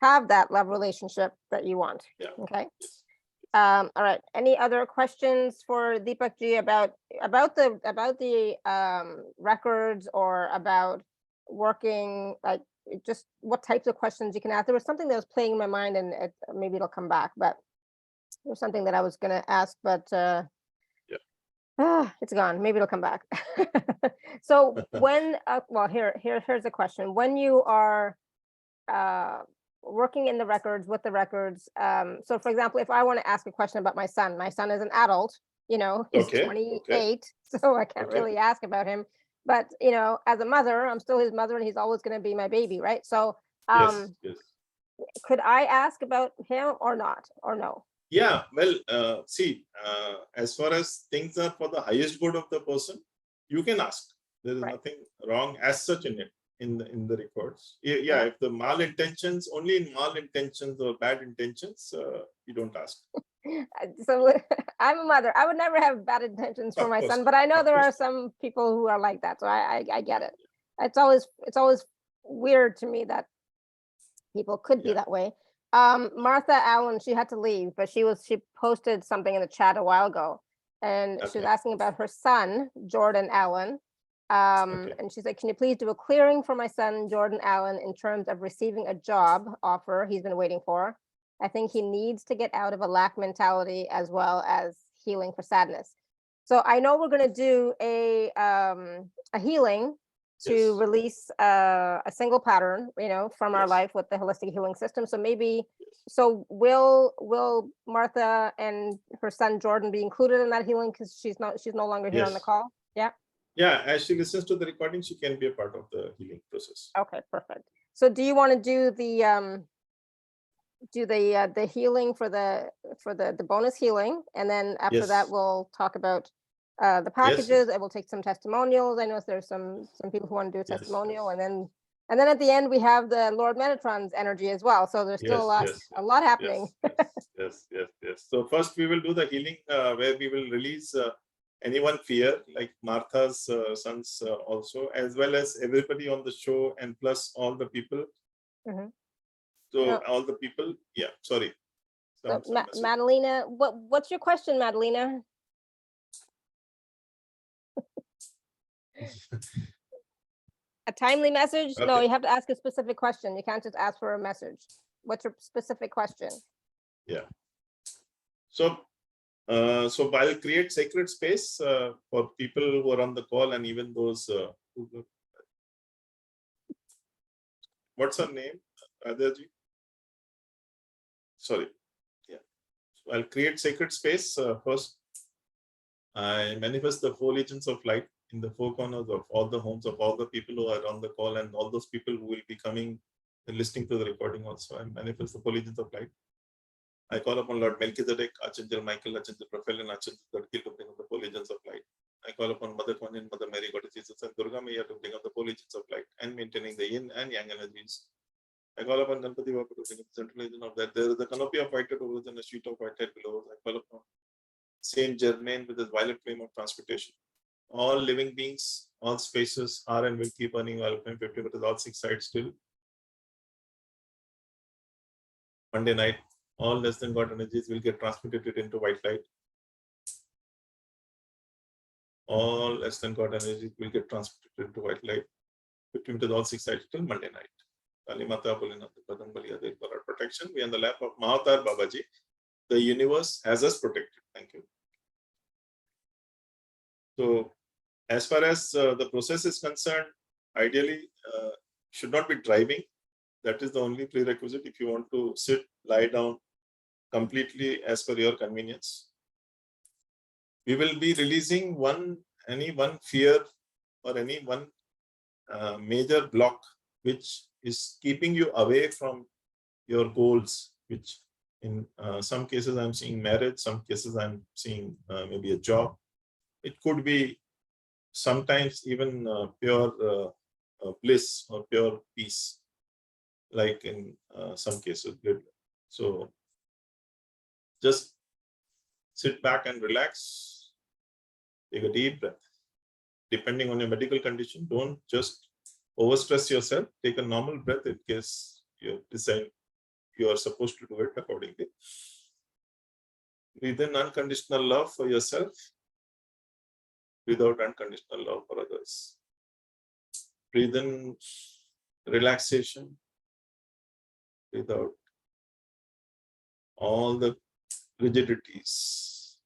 have that love relationship that you want. Yeah. Okay. All right. Any other questions for Deepakk Ji about the records, or about working, like just what types of questions you can ask? There was something that was playing in my mind, and maybe it'll come back, but there's something that I was going to ask, but it's gone. Maybe it'll come back. So when, well, here's a question. When you are working in the records, with the records, so for example, if I want to ask a question about my son is an adult, he's 28, so I can't really ask about him. But, as a mother, I'm still his mother, and he's always going to be my baby, right? So could I ask about him or not, or no? Yeah, well, see, as far as things are for the highest good of the person, you can ask. There is nothing wrong as such in it, in the records. Yeah, if the malintentions, only in malintentions or bad intentions, you don't ask. So I'm a mother. I would never have bad intentions for my son, but I know there are some people who are like that. So I get it. It's always weird to me that people could be that way. Martha Allen, she had to leave, but she posted something in the chat a while ago, and she was asking about her son, Jordan Allen. And she said, can you please do a clearing for my son, Jordan Allen, in terms of receiving a job offer he's been waiting for? I think he needs to get out of a lack mentality, as well as healing for sadness. So I know we're going to do a healing to release a single pattern, from our life with the holistic healing system. So maybe, will Martha and her son Jordan be included in that healing, because she's no longer here on the call? Yeah. Yeah, as she listens to the recording, she can be a part of the healing process. Okay, perfect. So do you want to do the healing for the bonus healing, and then after that we'll talk about the packages, and we'll take some testimonials. I know there's some people who want to do a testimonial, and then at the end we have the Lord Metatrons energy as well. So there's still a lot happening. Yes. So first we will do the healing, where we will release anyone fear, like Martha's sons also, as well as everybody on the show, and plus all the people. So all the people, sorry. So, Madalena, what's your question, Madalena? A timely message? No, you have to ask a specific question. You can't just ask for a message. What's your specific question? Yeah. So I'll create sacred space for people who are on the call, and even those what's her name? Radhaji? Sorry. Yeah. So I'll create sacred space first. I manifest the 4 legions of light in the 4 corners of all the homes of all the people who are on the call, and all those people who will be coming and listening to the recording also. I manifest the 4 legions of light. I call upon Lord Melchizedek, Archangel Michael, Archangel Raphael, and Archangel Gadgil to bring up the 4 legions of light. I call upon Mother Kuan-Yin, Mother Mary, Goddess Jesus, and Durga Maya to bring up the 4 legions of light and maintaining the yin and yang energies. I call upon Ganpati Bappa to bring up the central region of that. There is a canopy of white over and a sheet of white light below. I call upon Saint Germain with his violet flame of transmutation. All living beings, all spaces are and will keep burning violet flame 50, but all 6 sides still. Monday night, all less than God energies will get transmuted into white light. all less than God energy will get transmitted into white light between all 6 sides till Monday night. Protection. We are in the lap of Mahatar Babaji. The universe has us protected. Thank you. So, as far as the process is concerned, ideally, should not be driving. That is the only prerequisite. If you want to sit, lie down completely as per your convenience. We will be releasing any one fear or any one major block which is keeping you away from your goals, which in some cases I'm seeing marriage, some cases I'm seeing maybe a job. It could be sometimes even pure bliss or pure peace, like in some cases. So just sit back and relax, take a deep breath. Depending on your medical condition, don't just overstress yourself. Take a normal breath in case you decide you are supposed to do it accordingly. Breathe in unconditional love for yourself, without unconditional love for others. Breathe in relaxation, without all the rigidities,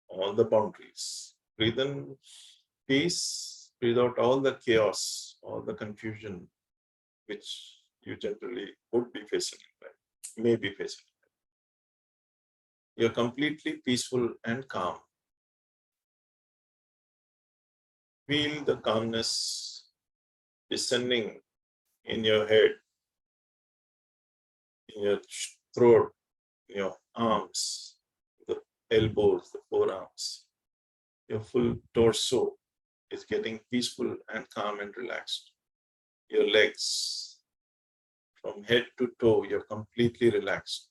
all the boundaries. Breathe in peace, breathe out all the chaos, all the confusion which you generally would be facing in life, may be facing in life. You're completely peaceful and calm. Feel the calmness descending in your head, in your throat, in your arms, the elbows, the forearms. Your full torso is getting peaceful and calm and relaxed. Your legs, from head to toe, you're completely relaxed.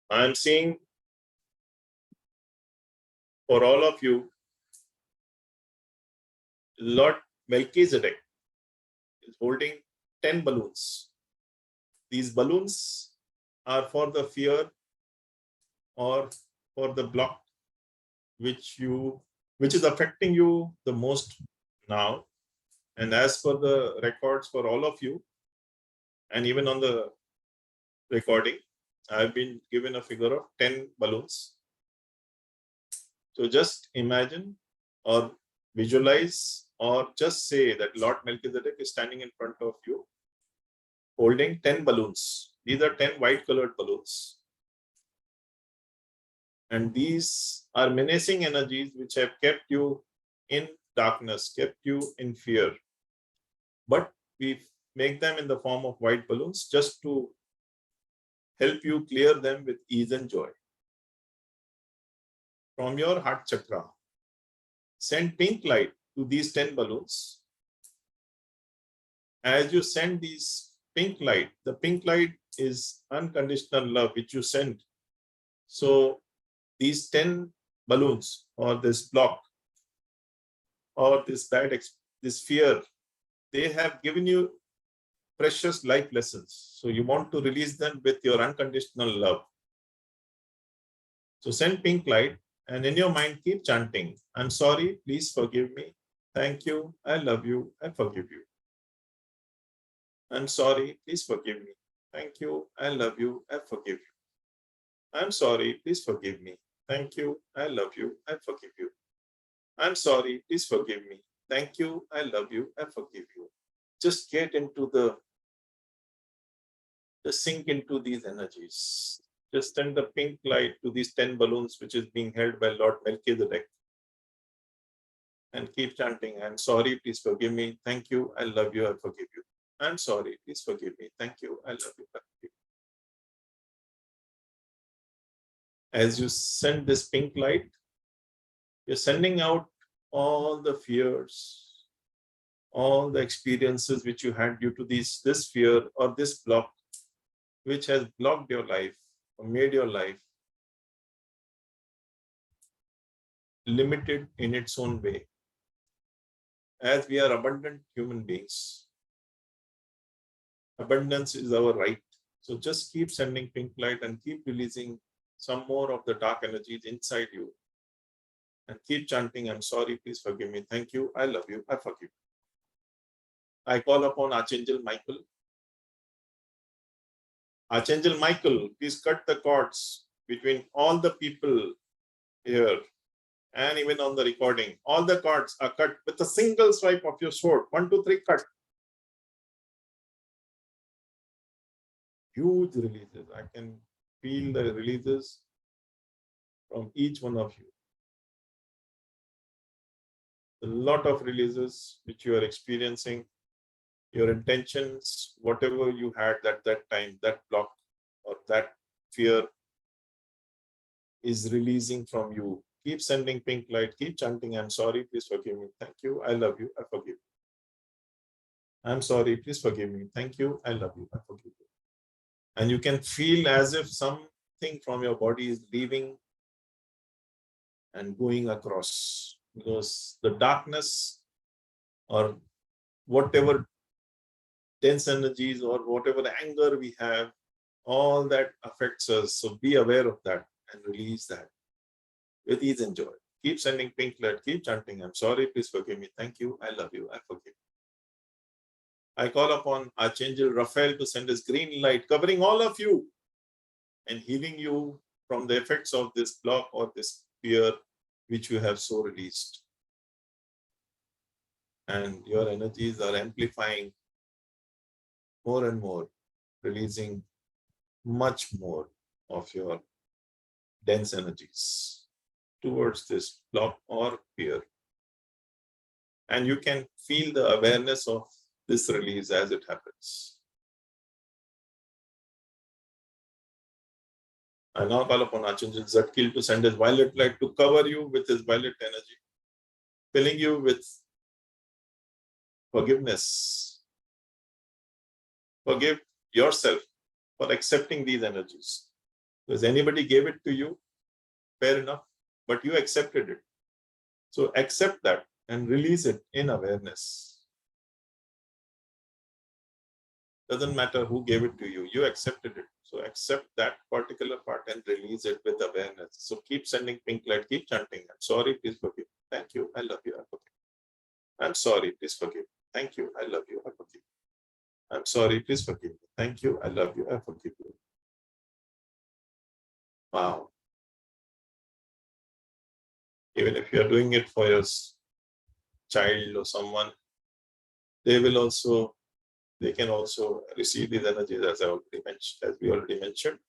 I'm seeing for all of you, Lord Melchizedek is holding 10 balloons. These balloons are for the fear or for the block which is affecting you the most now. And as per the records for all of you, and even on the recording, I've been given a figure of 10 balloons. So just imagine or visualize or just say that Lord Melchizedek is standing in front of you holding 10 balloons. These are 10 white colored balloons. And these are menacing energies which have kept you in darkness, kept you in fear. But we make them in the form of white balloons just to help you clear them with ease and joy. From your heart chakra, send pink light to these 10 balloons. As you send these pink light, the pink light is unconditional love which you send. So these 10 balloons or this block or this fear, they have given you precious life lessons. So you want to release them with your unconditional love. So send pink light and in your mind keep chanting, I'm sorry, please forgive me. Thank you, I love you, I forgive you. I'm sorry, please forgive me. Thank you, I love you, I forgive you. I'm sorry, please forgive me. Thank you, I love you, I forgive you. I'm sorry, please forgive me. Thank you, I love you, I forgive you. Just get into just sink into these energies. Just send the pink light to these 10 balloons, which is being held by Lord Melchizedek. And keep chanting, I'm sorry, please forgive me. Thank you, I love you, I forgive you. I'm sorry, please forgive me. Thank you, I love you, I forgive you. As you send this pink light, you're sending out all the fears, all the experiences which you had due to this fear or this block, which has blocked your life or made your life limited in its own way. as we are abundant human beings. Abundance is our right. So just keep sending pink light and keep releasing some more of the dark energies inside you. And keep chanting, I'm sorry, please forgive me. Thank you, I love you, I forgive you. I call upon Archangel Michael. Archangel Michael, please cut the cords between all the people here and even on the recording. All the cords are cut with a single swipe of your sword. 1, 2, 3, cut. Huge releases. I can feel the releases from each one of you. A lot of releases which you are experiencing. Your intentions, whatever you had at that time, that block or that fear is releasing from you. Keep sending pink light, keep chanting, I'm sorry, please forgive me. Thank you, I love you, I forgive you. I'm sorry, please forgive me. Thank you, I love you, I forgive you. And you can feel as if something from your body is leaving and going across, because the darkness or whatever dense energies or whatever anger we have, all that affects us. So be aware of that and release that with ease and joy. Keep sending pink light, keep chanting, I'm sorry, please forgive me. Thank you, I love you, I forgive you. I call upon Archangel Raphael to send his green light, covering all of you and healing you from the effects of this block or this fear which you have so released. And your energies are amplifying more and more, releasing much more of your dense energies towards this block or fear. And you can feel the awareness of this release as it happens. I now call upon Archangel Zadkiel to send his violet light to cover you with his violet energy, filling you with forgiveness. Forgive yourself for accepting these energies. Because anybody gave it to you, fair enough, but you accepted it. So accept that and release it in awareness. Doesn't matter who gave it to you, you accepted it. So accept that particular part and release it with awareness. So keep sending pink light, keep chanting, I'm sorry, please forgive. Thank you, I love you, I forgive. I'm sorry, please forgive. Thank you, I love you, I forgive. I'm sorry, please forgive me. Thank you, I love you, I forgive you. Wow. Even if you are doing it for your child or someone, they can also receive these energies as we already mentioned.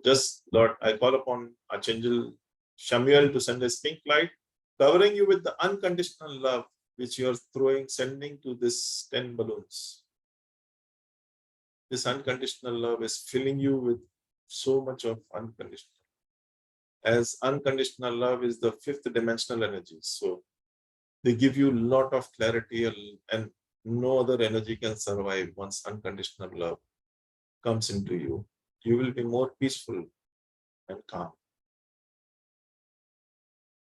Just Lord, I call upon Archangel Shamiel to send his pink light, covering you with the unconditional love which you are sending to this 10 balloons. This unconditional love is filling you with so much of unconditional. As unconditional love is the 5th dimensional energy. So they give you a lot of clarity, and no other energy can survive once unconditional love comes into you. You will be more peaceful and calm.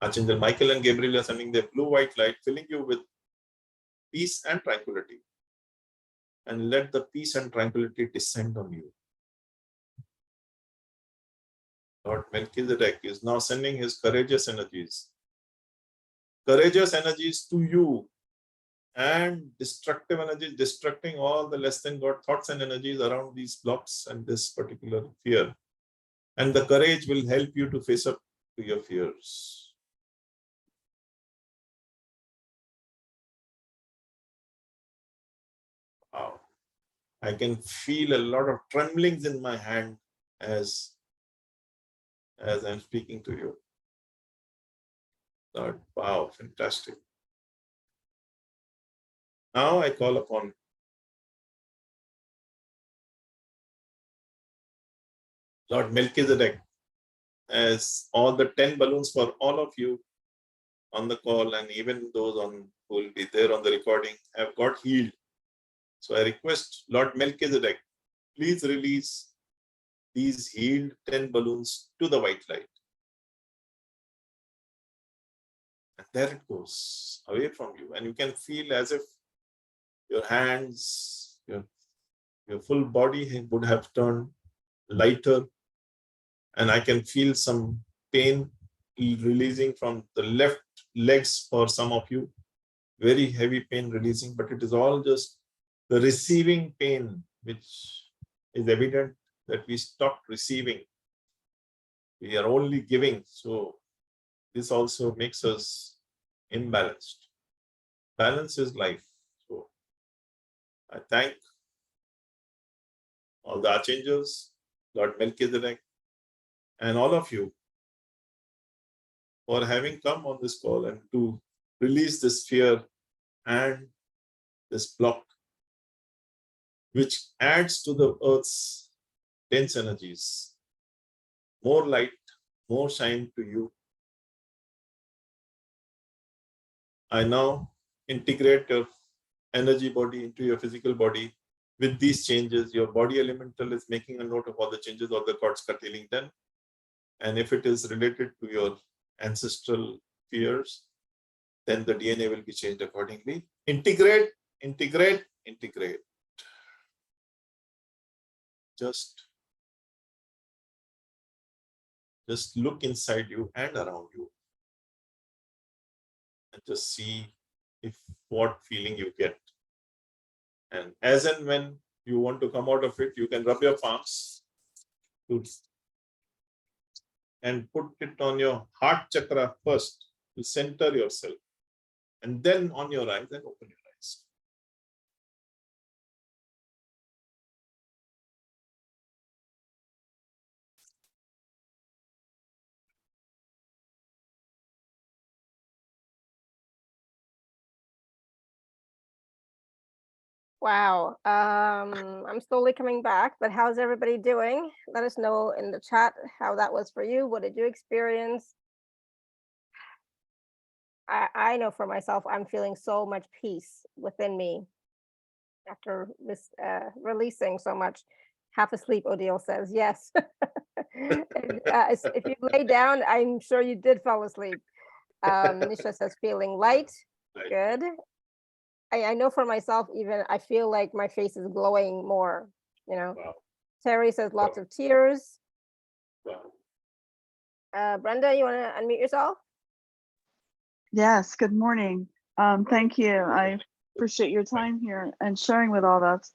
Archangel Michael and Gabriel are sending their blue-white light, filling you with peace and tranquility. And let the peace and tranquility descend on you. Lord Melchizedek is now sending his courageous energies to you, and destructive energies, destructing all the less than God thoughts and energies around these blocks and this particular fear. And the courage will help you to face up to your fears. Wow. I can feel a lot of tremblings in my hand as I'm speaking to you. Lord, wow, fantastic. Now I call upon Lord Melchizedek, as all the 10 balloons for all of you on the call, and even those who will be there on the recording, have got healed. So I request Lord Melchizedek, please release these healed 10 balloons to the white light. And there it goes away from you. And you can feel as if your hands, your full body would have turned lighter. And I can feel some pain releasing from the left legs for some of you. Very heavy pain releasing, but it is all just the receiving pain, which is evident that we stopped receiving. We are only giving. So this also makes us imbalanced. Balance is life. So I thank all the archangels, Lord Melchizedek, and all of you for having come on this call and to release this fear and this block, which adds to the earth's dense energies. More light, more shine to you. I now integrate your energy body into your physical body. With these changes, your body elemental is making a note of all the changes, all the cords curtailing them. And if it is related to your ancestral fears, then the DNA will be changed accordingly. Integrate, integrate, integrate. Just look inside you and around you. And just see what feeling you get. And as and when you want to come out of it, you can rub your palms and put it on your heart chakra first to center yourself, and then on your eyes and open your eyes. Wow. I'm slowly coming back, but how's everybody doing? Let us know in the chat how that was for you. What did you experience? I know for myself, I'm feeling so much peace within me after this releasing so much. Half asleep, Odile says, yes. And, if you lay down, I'm sure you did fall asleep. Nisha says, feeling light. Good. I know for myself, even I feel like my face is glowing more, you know. Wow. Terry says lots of tears. Wow. Brenda, you want to unmute yourself? Yes, good morning. Thank you. I appreciate your time here and sharing with all of us.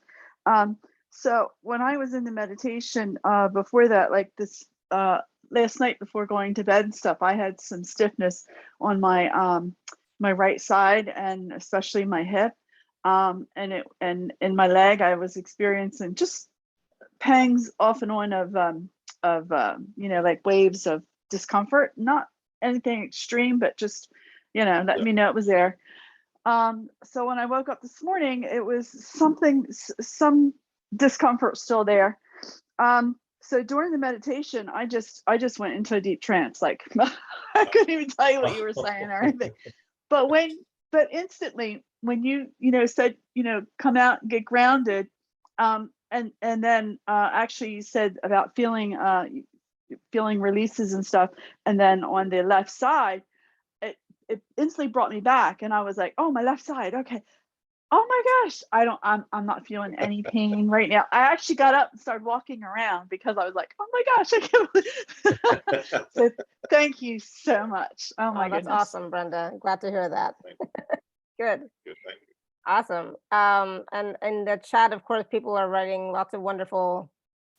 So when I was in the meditation before that, like this last night before going to bed and stuff, I had some stiffness on my my right side and especially my hip. And in my leg, I was experiencing just pangs off and on of you know, like waves of discomfort, not anything extreme, but just, you know, let me know it was there. So when I woke up this morning, it was some discomfort still there. So during the meditation, I just went into a deep trance. Like I couldn't even tell you what you were saying or anything. But instantly when you said, come out and get grounded, and then actually you said about feeling releases and stuff, and then on the left side, it instantly brought me back, and I was like, oh, my left side, okay. Oh my gosh, I'm not feeling any pain right now. I actually got up and started walking around because I was like, oh my gosh, I can't believe. So thank you so much. Oh my that's goodness. awesome, Brenda. Glad to hear that. Good. Good, thank you. Awesome. And in the chat, of course, people are writing lots of wonderful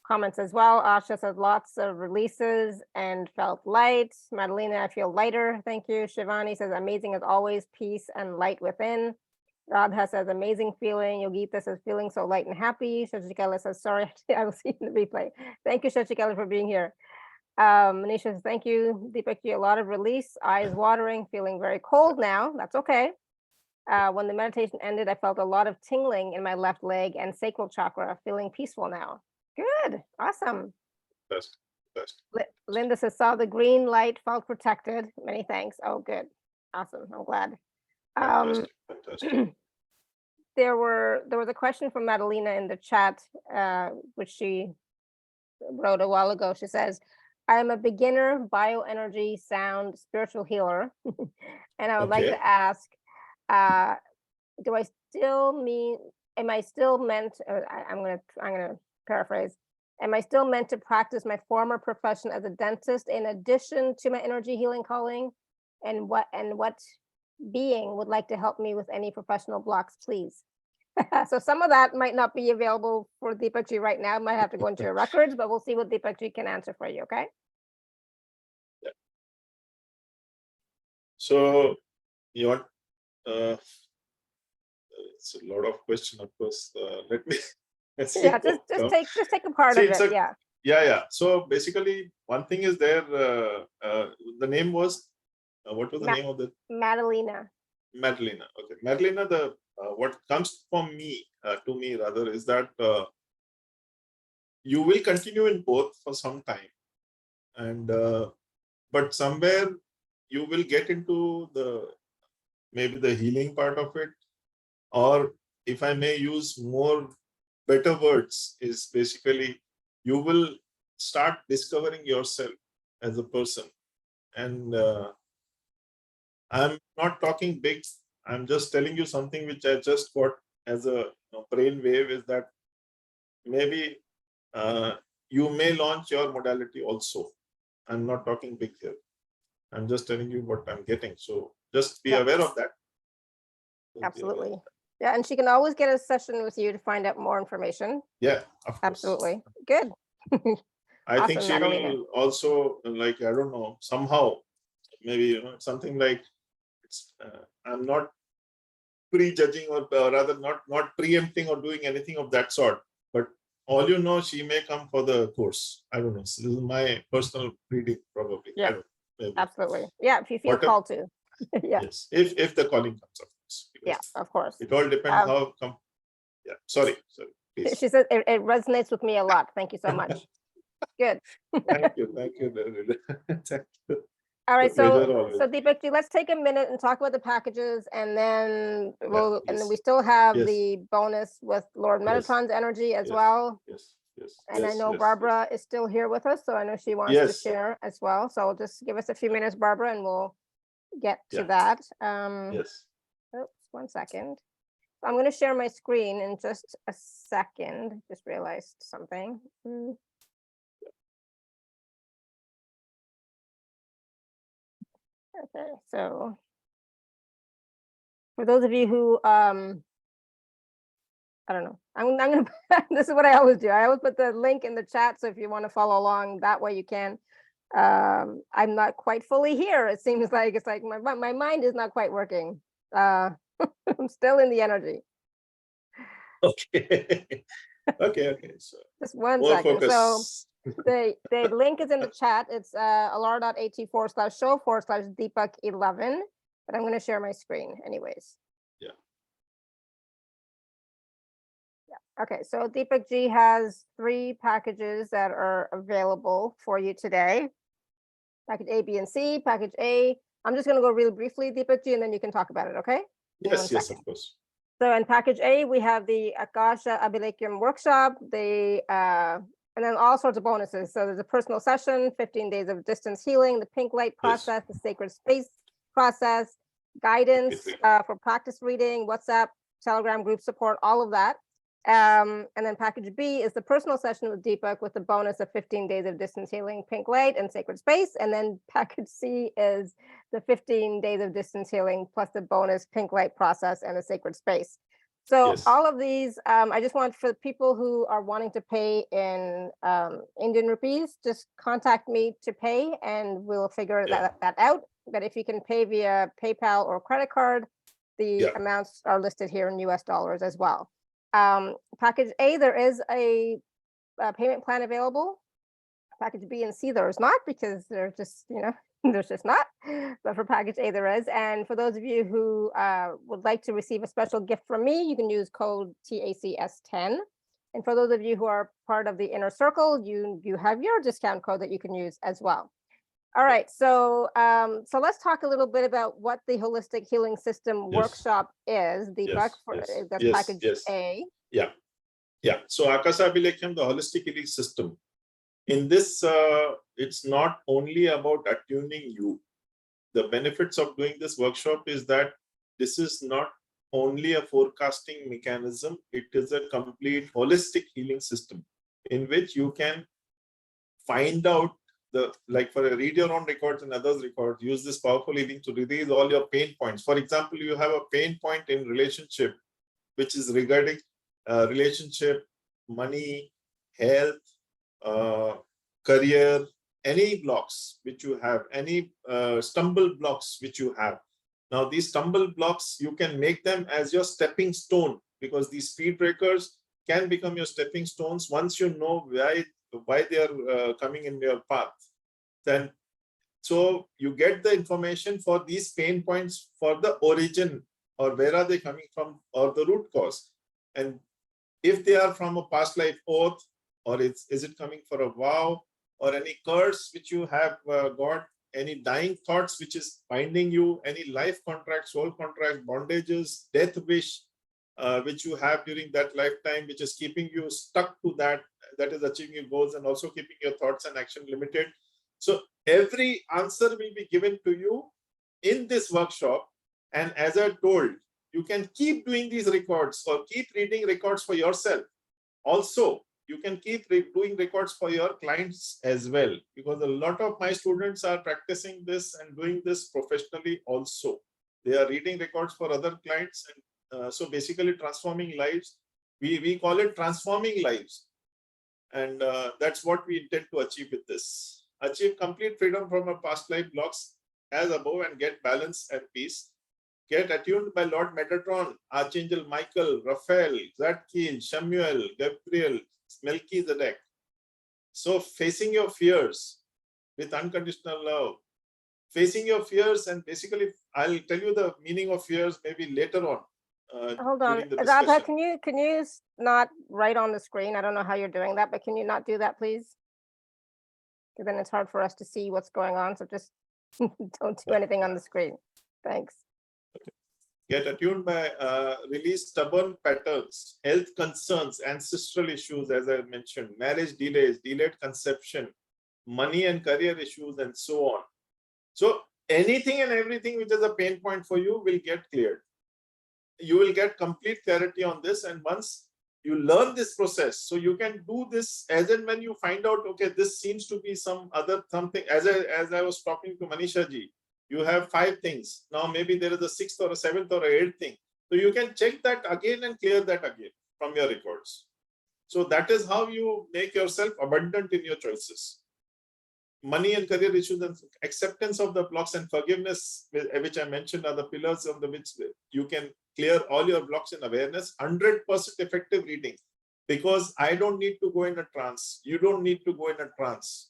comments as well. Asha said lots of releases and felt light. Madalena, I feel lighter. Thank you. Shivani says amazing as always, peace and light within. Radha says amazing feeling. Yogita says feeling so light and happy. Shachikala says sorry, I will see you in the replay. Thank you, Shachikala, for being here. Manisha says thank you. Deepakk, a lot of release, eyes watering, feeling very cold now. That's okay. When the meditation ended, I felt a lot of tingling in my left leg and sacral chakra, feeling peaceful now. Good, awesome. Best. Linda says, saw the green light, felt protected. Many thanks. Oh, good. Awesome, I'm glad. Fantastic. There was a question from Madalena in the chat, which she wrote a while ago. She says, I am a beginner bioenergy sound spiritual healer. And I would like Okay. to ask, do I still mean, am I still meant, I'm gonna paraphrase. Am I still meant to practice my former profession as a dentist in addition to my energy healing calling? And what being would like to help me with any professional blocks, please? So some of that might not be available for Deepakk Ji right now. Might have to go into your records, but we'll see what Deepakk Ji can answer for you. Okay. So you want it's a lot of question, of course. Let me see Yeah, what just come. take a part See, of it. Yeah. Yeah. So basically, one thing is there. The name was what was the name of the Madalena. Madalena? Okay, Madalena. The what comes from me to me rather is that you will continue in both for some time, and but somewhere you will get into the maybe the healing part of it, or if I may use more better words, is basically you will start discovering yourself as a person. And I'm not talking big, I'm just telling you something which I just got as a brain wave, is that maybe you may launch your modality also. I'm not talking big here. I'm just telling you what I'm getting. So just be aware of that. Absolutely. Yeah, and she can always get a session with you to find out more information. Yeah, of course. Absolutely. Good. I think Awesome, she Madalena. will also, like, I don't know, somehow, maybe, something like, it's, I'm not prejudging or rather not preempting or doing anything of that sort. But all she may come for the course. I don't know. This is my personal reading, probably. Yeah, I don't know, maybe. absolutely. Yeah, if you feel Whatever. called to. Yeah. Yes, if the calling comes, of course. Yeah, of course. It all depends how come. Yeah, sorry, please. She said it resonates with me a lot. Thank you so much. Good. Thank you. Thank you. All right, Pleasure so always. Deepakk Ji, let's take a minute and talk about the packages, and then Yes. we still have Yes. the bonus with Lord Yes. Metatron's energy as Yes. well. Yes. And I know Barbara is still here with us, so I know she wants to Yes. share as well. So just give us a few minutes, Barbara, and we'll get to Yeah. that. Yes. Oops, 1 second. I'm going to share my screen in just a second. Just realized something. Okay, so for those of you who I don't know, I'm gonna this is what I always do. I always put the link in the chat, so if you want to follow along that way you can. I'm not quite fully here. It seems like it's like my mind is not quite working. I'm still in the energy. Okay. Okay. So Just 1 more second. focus. So the link is in the chat. It's alara.at/show/Deepakk11. But I'm going to share my screen anyways. Yeah. Okay, so Deepakk Ji has 3 packages that are available for you today. Package A, B, and C. Package A, I'm just going to go really briefly, Deepakk Ji, and then you can talk about it, okay? Yes, of course. So in package A, we have the Akasa Abhilekhyam workshop, and then all sorts of bonuses. So there's a personal session, 15 days of distance healing, the pink light process, the sacred space process, guidance for practice reading, WhatsApp, Telegram group support, all of that. And then package B is the personal session with Deepakk with the bonus of 15 days of distance healing, pink light, and sacred space. And then package C is the 15 days of distance healing plus the bonus pink light process and the sacred space. So all of these, I just want for the people who are wanting to pay in Indian rupees, just contact me to pay and we'll figure that out. But if you can pay via PayPal or credit card, the amounts are listed here in US dollars as well. Package A, there is a payment plan available. Package B and C, there is not, because they're just, there's just not. But for package A, there is. And for those of you who would like to receive a special gift from me, you can use code TACS10. And for those of you who are part of the inner circle, you have your discount code that you can use as well. All right, so let's talk a little bit about what the Holistic Healing System workshop is, Deepakk. That's package A. Yeah. So Akasa Abhilekhyam, the Holistic Healing System, In this, it's not only about attuning you. The benefits of doing this workshop is that this is not only a forecasting mechanism, it is a complete holistic healing system in which you can find out like for a read your own records and others records, use this powerful healing to release all your pain points. For example, you have a pain point in relationship, which is regarding relationship, money, health, career, any blocks which you have, any stumble blocks which you have. Now, these stumble blocks, you can make them as your stepping stone, because these speed breakers can become your stepping stones once you know why they are coming in your path. Then, so you get the information for these pain points for the origin, or where are they coming from, or the root cause. And if they are from a past life oath, or is it coming for a vow, or any curse which you have got, any dying thoughts which is binding you, any life contracts, soul contracts, bondages, death wish, which you have during that lifetime, which is keeping you stuck to that is achieving your goals and also keeping your thoughts and action limited. So every answer will be given to you in this workshop. And as I told, you can keep doing these records or keep reading records for yourself. Also, you can keep doing records for your clients as well, because a lot of my students are practicing this and doing this professionally also. They are reading records for other clients, and so basically transforming lives. We call it transforming lives. And that's what we intend to achieve with this. Achieve complete freedom from our past life blocks as above and get balance and peace. Get attuned by Lord Metatron, Archangel Michael, Raphael, Zadkiel, Samuel, Gabriel, Melchizedek. So facing your fears with unconditional love. Facing your fears, and basically I'll tell you the meaning of fears maybe later on. Hold on, Radha, can you not write on the screen? I don't know how you're doing that, but can you not do that, please? Because then it's hard for us to see what's going on. So just don't do anything on the screen. Thanks. Okay. Get attuned by release stubborn patterns, health concerns, ancestral issues, as I mentioned, marriage delays, delayed conception, money and career issues, and so on. So anything and everything which is a pain point for you will get cleared. You will get complete clarity on this, and once you learn this process, so you can do this as and when you find out, okay, this seems to be some other something. As I was talking to Manisha ji, you have 5 things. Now maybe there is a 6th or a 7th or a 8th thing. So you can check that again and clear that again from your records. So that is how you make yourself abundant in your choices. Money and career issues and acceptance of the blocks and forgiveness, which I mentioned, are the pillars of the which you can clear all your blocks in awareness. 100% effective reading, because I don't need to go in a trance. You don't need to go in a trance.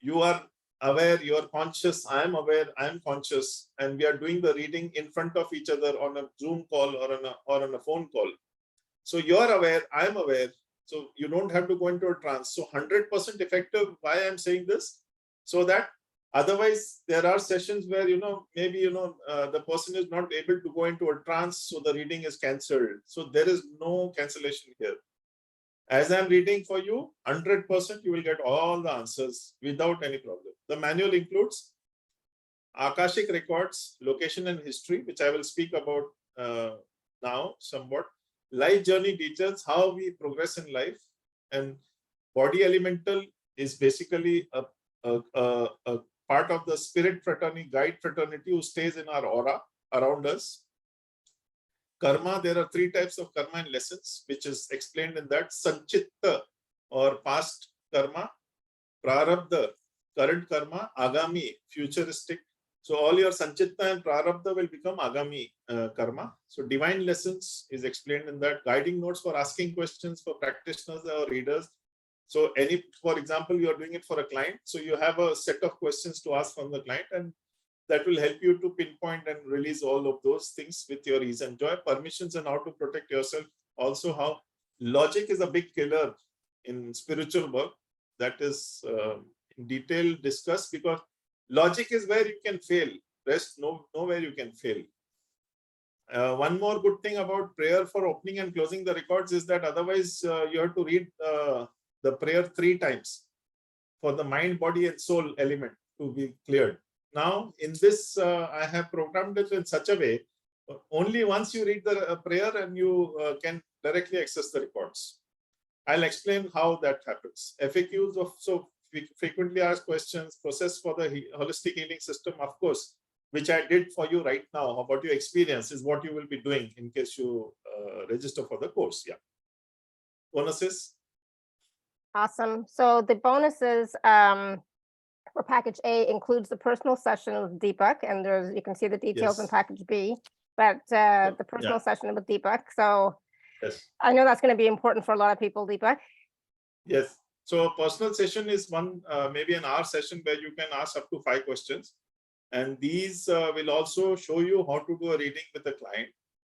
You are aware, you are conscious, I am aware, I am conscious, and we are doing the reading in front of each other on a Zoom call or on a phone call. So you are aware, I am aware. So you don't have to go into a trance. So 100% effective. Why I am saying this? So that otherwise there are sessions where, maybe, the person is not able to go into a trance, so the reading is cancelled. So there is no cancellation here. As I'm reading for you, 100% you will get all the answers without any problem. The manual includes Akashic records, location and history, which I will speak about now somewhat. Life journey details, how we progress in life. And body elemental is basically a part of the spirit fraternity, guide fraternity, who stays in our aura around us. Karma, there are 3 types of karma and lessons, which is explained in that. Sanchitta, or past karma, Prarabdha, current karma, Agami, futuristic. So all your Sanchitta and Prarabdha will become Agami karma. So divine lessons is explained in that. Guiding notes for asking questions for practitioners or readers. So for example, you are doing it for a client. So you have a set of questions to ask from the client, and that will help you to pinpoint and release all of those things with your ease and joy. Permissions and how to protect yourself. Also, how logic is a big killer in spiritual work. That is in detail discussed, because logic is where you can fail. Rest, nowhere you can fail. One more good thing about prayer for opening and closing the records is that otherwise you have to read the prayer 3 times. for the mind, body, and soul element to be cleared. Now, in this, I have programmed it in such a way, only once you read the prayer and you can directly access the records. I'll explain how that happens. FAQs of frequently asked questions, process for the holistic healing system, of course, which I did for you right now about your experience is what you will be doing in case you register for the course. Yeah. Bonuses. Awesome. So the bonuses for package A includes the personal session with Deepakk, and you can see the details in Yes. package B, but the personal session with Deepakk. So yes. I know that's going to be important for a lot of people, Deepakk. Yes. So a personal session is one, maybe an hour session where you can ask up to 5 questions. And these will also show you how to do a reading with the client.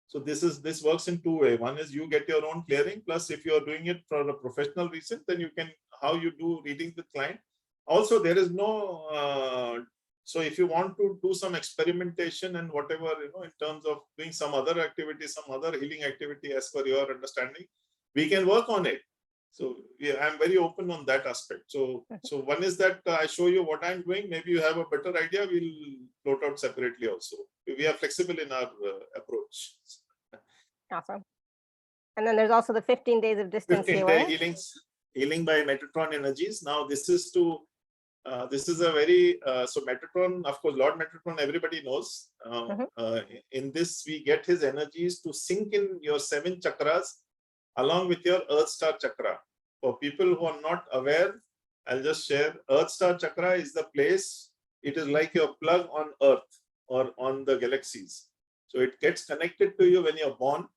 So this works in 2 ways. One is you get your own clearing, plus if you're doing it for a professional reason, then you can, how you do reading with client. Also, there is no, so if you want to do some experimentation and whatever, in terms of doing some other activity, some other healing activity as per your understanding, we can work on it. So yeah, I'm very open on that aspect. So one is that I show you what I'm doing. Maybe you have a better idea. We'll float out separately also. We are flexible in our approach. Awesome. And then there's also the 15 days of distance 15-day healing by Metatron energies. Now this is to, this is a very, so Metatron, of course, Lord Metatron, everybody knows. In this, we get his energies to sink in your 7 chakras along with your Earth Star chakra. For people who are not aware, I'll just share. Earth Star chakra is the place, it is like your plug on Earth or on the galaxies. So it gets connected to you when you're born.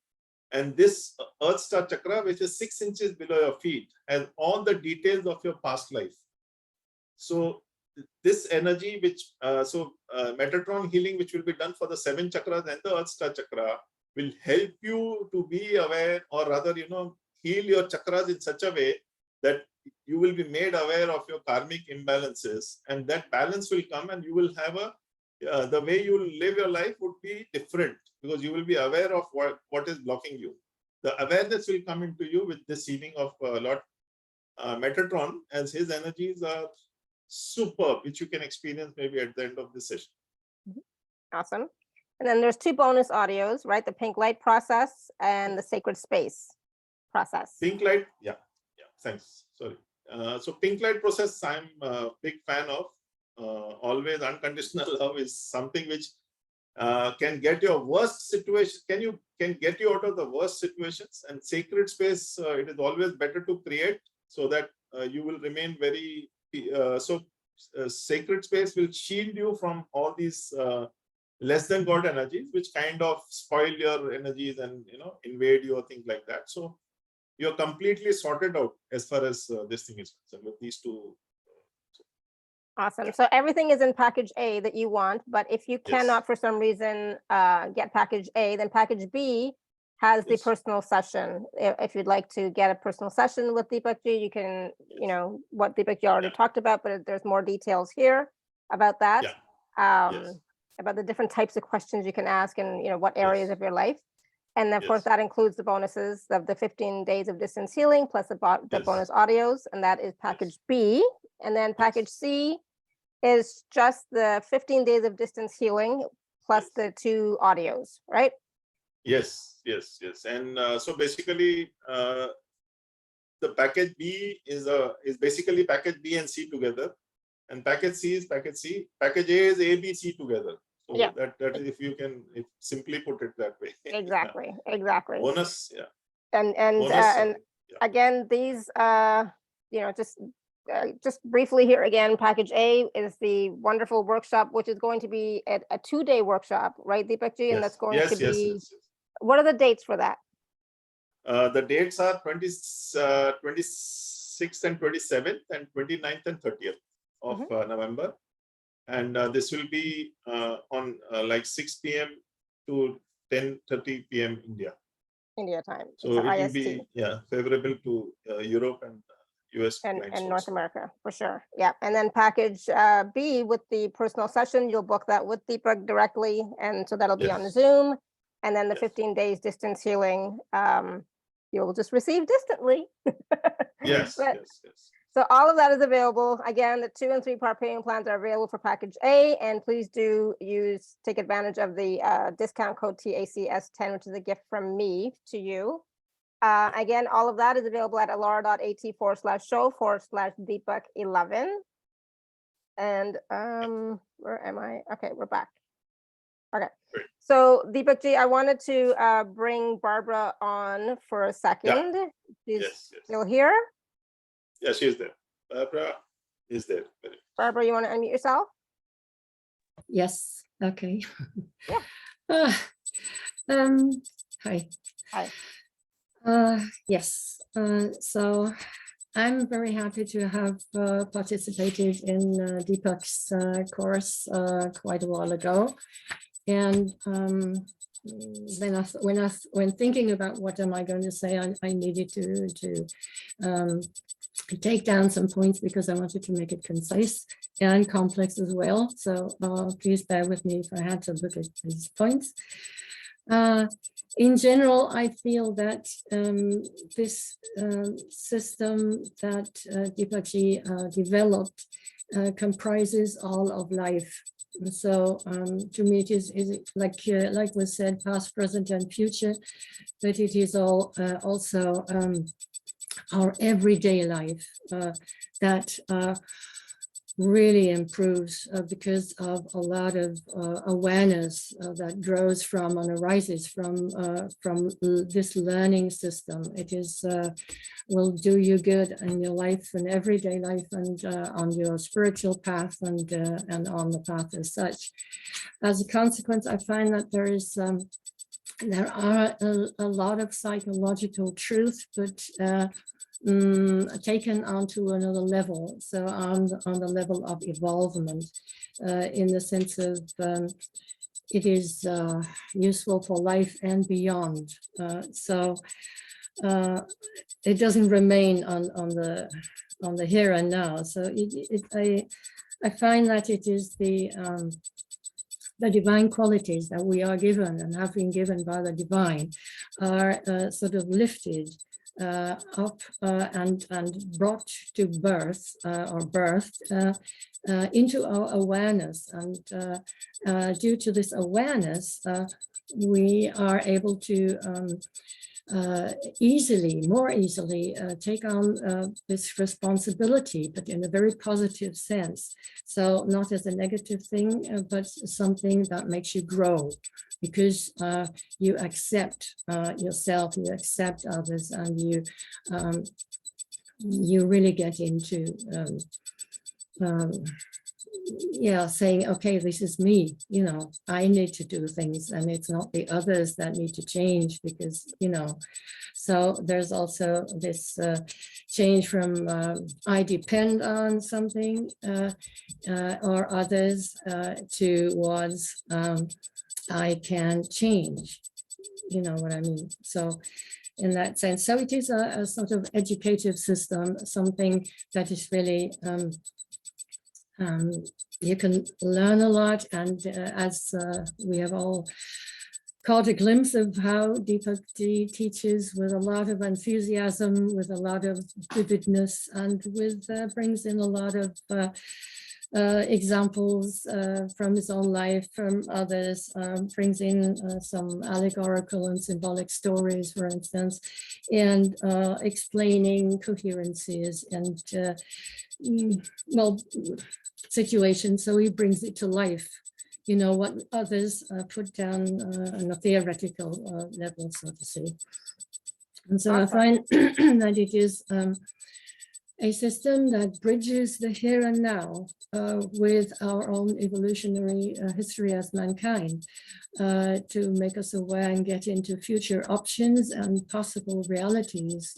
And this Earth Star chakra, which is 6 inches below your feet, has all the details of your past life. So this energy, which, Metatron healing, which will be done for the 7 chakras and the Earth Star chakra, will help you to be aware, or rather, heal your chakras in such a way that you will be made aware of your karmic imbalances, and that balance will come, and you will have the way you live your life would be different, because you will be aware of what is blocking you. The awareness will come into you with this healing of Lord Metatron, as his energies are superb, which you can experience maybe at the end of this session. Awesome. And then there's 2 bonus audios, right? The pink light process and the sacred space process. Pink light, yeah, thanks. Sorry. So pink light process, I'm a big fan of. Always unconditional love is something which can get your worst situation, can get you out of the worst situations. And sacred space, it is always better to create so that you will remain very, sacred space will shield you from all these less than God energies, which kind of spoil your energies and invade you or things like that. So you're completely sorted out as far as this thing is concerned with these 2. Awesome. So everything is in package A that you want, but if you cannot for some reason get package A, then package B has the personal session. If you'd like to get a personal session with Deepakk Ji, you can, what Deepakk Ji already talked about, but there's more details here about that. About the different types of questions you can ask and what areas of your life. And of course that includes the bonuses of the 15 days of distance healing plus the bonus audios, and that is package B. And then package C is just the 15 days of distance healing plus the 2 audios, right? Yes. And so basically the package B is basically package B and C together, and package C is package C. Package A is A, B, C together. So that is, if you can simply put it that way. Exactly. Bonus, And again, these just briefly here again, package A is the wonderful workshop, which is going to be a 2-day workshop, right, Deepakk Ji? And that's going to be, what are the dates for that? The dates are 26th and 27th and 29th and 30th of November. And this will be on like 6 p.m. to 10:30 p.m. India time. So it will be favorable to Europe and US and North America for sure. Yeah. And then package B with the personal session, you'll book that with Deepakk directly, and so that'll be on Zoom. And then the 15 days distance healing, you'll just receive distantly. Yes. So all of that is available. Again, the 2 and 3 part payment plans are available for package A, and please do take advantage of the discount code TACS10, which is a gift from me to you. Again, all of that is available at alara.at/show/Deepakk11. And where am I? Okay, we're back. Okay, so Deepakji, I wanted to bring Barbara on for a second. Yeah. She's Yes. still here? Yeah, she's there. Barbara is there. Barbara, you want to unmute yourself? Yes. Okay. Yeah. Hi. Hi. Yes. So I'm very happy to have participated in Deepakk's course quite a while ago, and when thinking about what am I going to say, I needed to take down some points because I wanted to make it concise and complex as well. So please bear with me if I had to look at these points. In general, I feel that this system that Deepakji developed comprises all of life. So to me, it is like was said, past, present, and future, but it is all also our everyday life that really improves because of a lot of awareness that grows from and arises from this learning system. It is will do you good in your life and everyday life and on your spiritual path and on the path as such. As a consequence, I find that there are a lot of psychological truth, but taken onto another level, so on the level of evolvement, in the sense of it is useful for life and beyond. So it doesn't remain on the here and now. So I find that it is the divine qualities that we are given and have been given by the divine are sort of lifted up and brought to birth or birthed into our awareness, and due to this awareness we are able to more easily take on this responsibility, but in a very positive sense. So not as a negative thing, but something that makes you grow, because you accept yourself, you accept others, and you really get into saying, okay, this is me, I need to do things, and it's not the others that need to change, because so there's also this change from I depend on something or others towards I can change, you know what I mean? So in that sense, so it is a sort of educative system, something that is really you can learn a lot, and as we have all caught a glimpse of how Deepakji teaches with a lot of enthusiasm, with a lot of vividness, and with brings in a lot of examples from his own life, from others, brings in some allegorical and symbolic stories, for instance, and explaining coherences and situations. So he brings it to life, what others put down on a theoretical level, so to say. And so I find that it is a system that bridges the here and now with our own evolutionary history as mankind, to make us aware and get into future options and possible realities,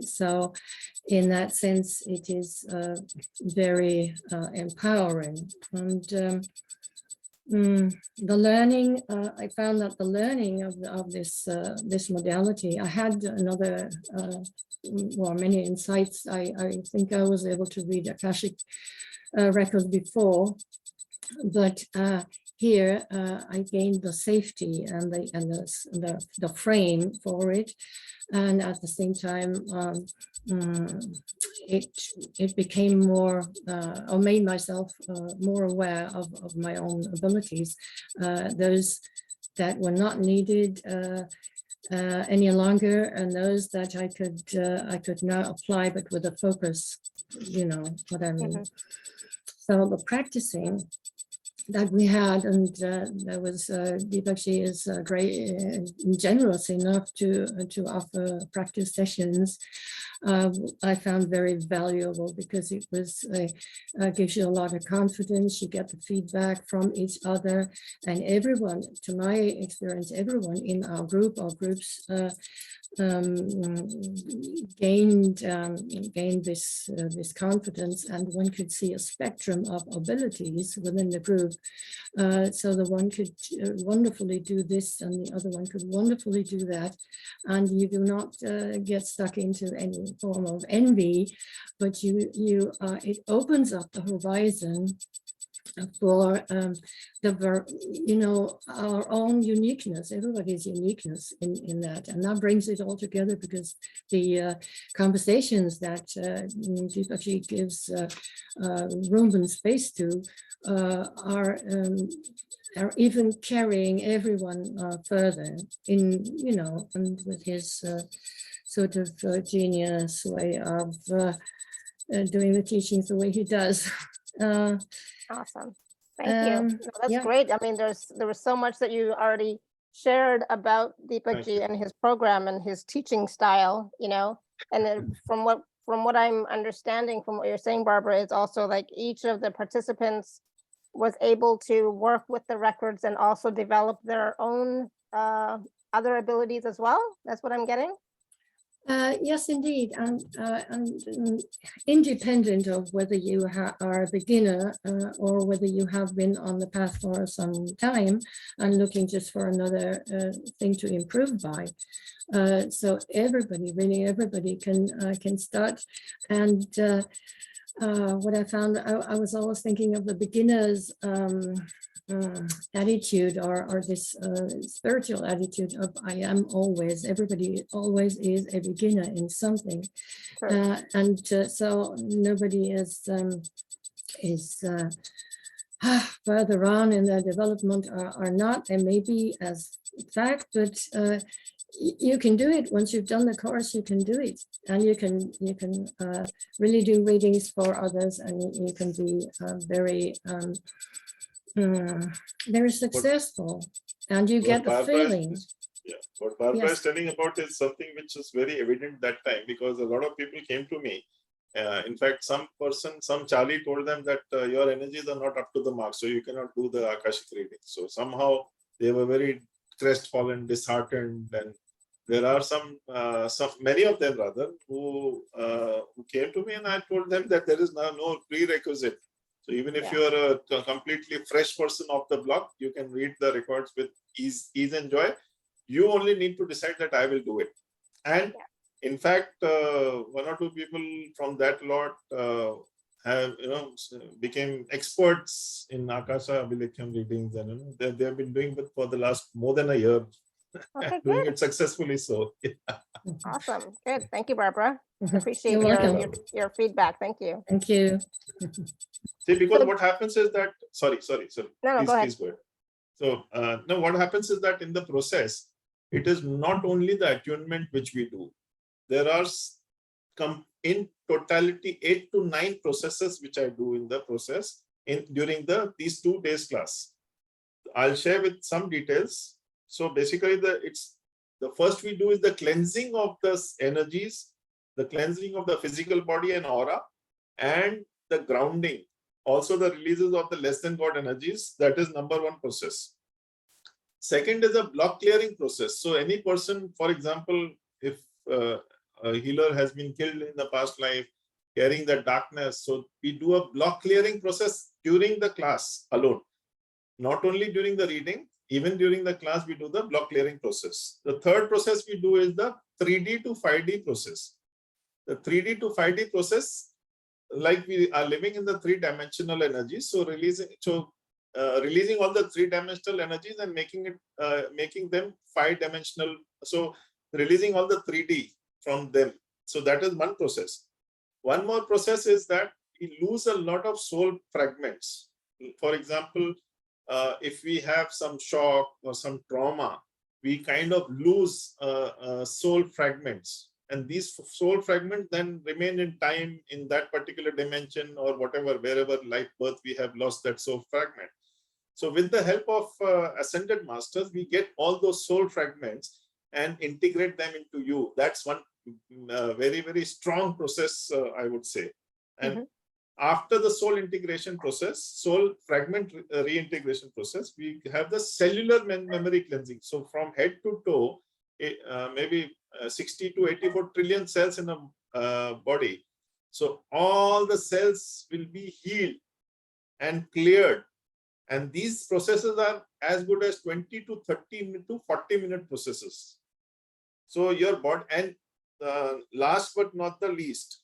so in that sense, it is very empowering. And the learning, I found that the learning of this modality, I had another, many insights. I think I was able to read Akashic records before, but here I gained the safety and the frame for it, and at the same time it became more or made myself more aware of my own abilities, those that were not needed any longer, and those that I could now apply, but with a focus, you know what I mean. So the practicing that we had, and there was Deepakji is great generous enough to offer practice sessions. I found very valuable, because it was gives you a lot of confidence. You get the feedback from each other, and everyone, to my experience, everyone in our group or groups gained this confidence, and one could see a spectrum of abilities within the group. So the one could wonderfully do this, and the other one could wonderfully do that, and you do not get stuck into any form of envy, but it opens up the horizon for our own uniqueness, everybody's uniqueness in that, and that brings it all together, because the conversations that Deepakji gives room and space to are even carrying everyone further in, and with his sort of genius way of doing the teachings the way he does. Awesome. Thank you. No, that's yeah. great. I mean, there was so much that you already shared about Deepakji and his program and his teaching style, and then from what I'm understanding from what you're saying, Barbara, it's also like each of the participants was able to work with the records and also develop their own other abilities as well. That's what I'm getting. Yes, indeed, and independent of whether you are a beginner or whether you have been on the path for some time and looking just for another thing to improve by. So everybody can start. And what I found, I was always thinking of the beginners attitude, or this spiritual attitude of I am always, everybody always is a beginner in something. And so nobody is further on in their development or not. They may be as fact, but you can do it. Once you've done the course, you can do it, and you can really do readings for others, and you can be very successful, and you get the feeling. What Barbara is telling about is something which is very evident that time, because a lot of people came to me. In fact, some Charlie told them that your energies are not up to the mark, so you cannot do the Akashic reading. So somehow they were very crestfallen, disheartened, and there are many of them rather who came to me, and I told them that there is no prerequisite. So even if you are a completely fresh person off the block, you can read the records with ease and joy. You only need to decide that I will do it. And in fact, one or two people from that lot have became experts in Akasa Abhilekhyam readings, and they have been doing it for the last more than a year. Okay, doing good. it successfully. So Awesome. Good. Thank you, Barbara. Mhm. Appreciate You're welcome. your feedback. Thank you. Thank you. see, because what happens is that sorry. No, go ahead. Please go ahead. So no, what happens is that in the process, it is not only the attunement which we do. There are in totality 8 to 9 processes which I do in the process during these 2 days class. I'll share with some details. So basically, the first we do is the cleansing of the energies, the cleansing of the physical body and aura, and the grounding. Also the releases of the less than God energies. That is number 1 process. Second is a block clearing process. So any person, for example, if a healer has been killed in the past life, carrying the darkness, so we do a block clearing process during the class alone. Not only during the reading, even during the class, we do the block clearing process. The third process we do is the 3D to 5D process. The 3D to 5D process, like we are living in the 3-dimensional energy, so releasing all the three-dimensional energies and making them five-dimensional. So releasing all the 3D from them. So that is one process. One more process is that we lose a lot of soul fragments. For example, if we have some shock or some trauma, we kind of lose soul fragments. And these soul fragments then remain in time in that particular dimension or whatever, wherever life birth we have lost that soul fragment. So with the help of ascended masters, we get all those soul fragments and integrate them into you. That's one very, very strong process, I would say. And after the soul integration process, soul fragment reintegration process, we have the cellular memory cleansing. So from head to toe, maybe 60 to 84 trillion cells in a body. So all the cells will be healed and cleared. And these processes are as good as 20 to 30 to 40-minute processes. So your body, and last but not the least,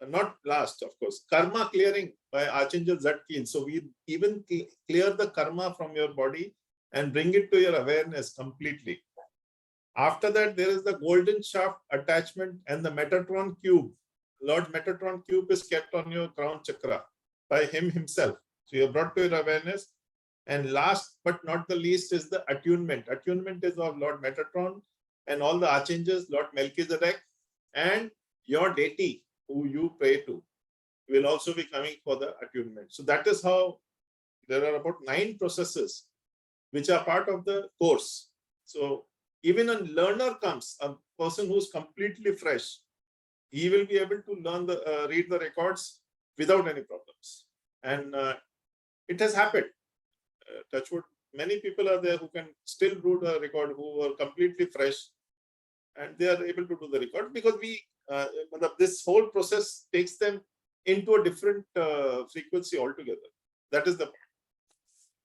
not last, of course, karma clearing by Archangel Zadkiel. So we even clear the karma from your body and bring it to your awareness completely. After that, there is the golden shaft attachment and the Metatron cube. Lord Metatron cube is kept on your crown chakra by him himself. So you're brought to your awareness. And last but not the least is the attunement. Attunement is of Lord Metatron and all the archangels, Lord Melchizedek, and your deity who you pray to will also be coming for the attunement. So that is how there are about 9 processes which are part of the course. So even a learner comes, a person who's completely fresh, he will be able to learn read the records without any problems. And it has happened. Touch wood, many people are there who can still do the record, who are completely fresh, and they are able to do the record because this whole process takes them into a different frequency altogether. That is the.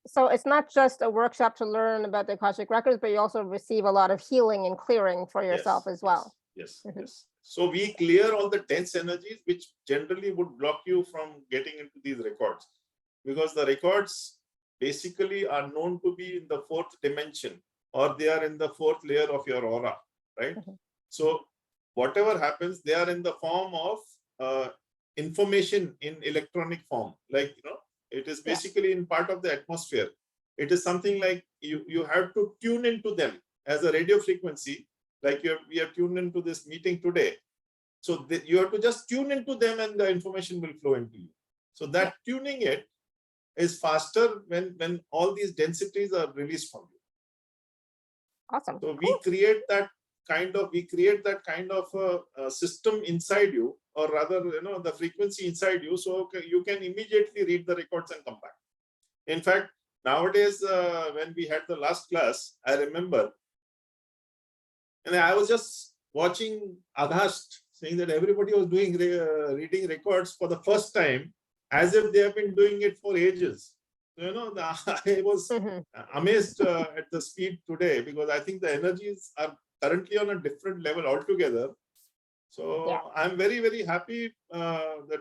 So it's not just a workshop to learn about the Akashic records, but you also receive a lot of healing and clearing for yourself as well. Yes. So we clear all the dense energies which generally would block you from getting into these records, because the records basically are known to be in the 4th dimension, or they are in the 4th layer of your aura, right? So whatever happens, they are in the form of information in electronic form, like, it is basically in part of the atmosphere. It is something like you have to tune into them as a radio frequency, like we are tuned into this meeting today. So you have to just tune into them and the information will flow into you. So that tuning it is faster when all these densities are released from you. Awesome. So we create that kind of a system inside you, or rather, the frequency inside you, so you can immediately read the records and come back. In fact, nowadays, when we had the last class, I remember, and I was just watching aghast, saying that everybody was doing reading records for the first time, as if they have been doing it for ages. I was amazed at the speed today, because I think the energies are currently on a different level altogether. So I'm very, very happy that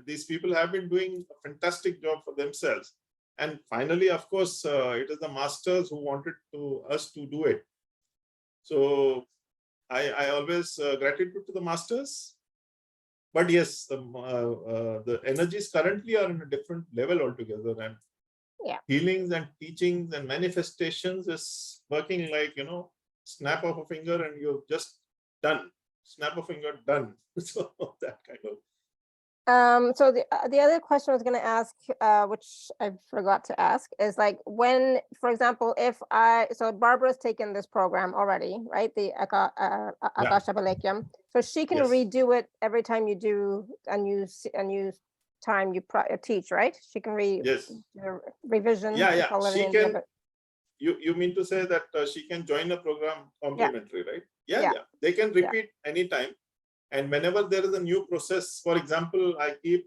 these people have been doing a fantastic job for themselves. And finally, of course, it is the masters who wanted us to do it. So I always gratitude to the masters. But yes, the energies currently are in a different level altogether, and healings and teachings and manifestations is working like, snap of a finger and you're just done. Snap of a finger, done. So that kind of. So the other question I was going to ask, which I forgot to ask, is like when, for example, so Barbara's taken this program already, right? The Akasa Abhilekhyam. So she can redo it every time you do a new time you teach, right? She can revision. Yeah. She can. You mean to say that she can join a program complimentary, right? Yeah. They can repeat anytime. And whenever there is a new process, for example, I keep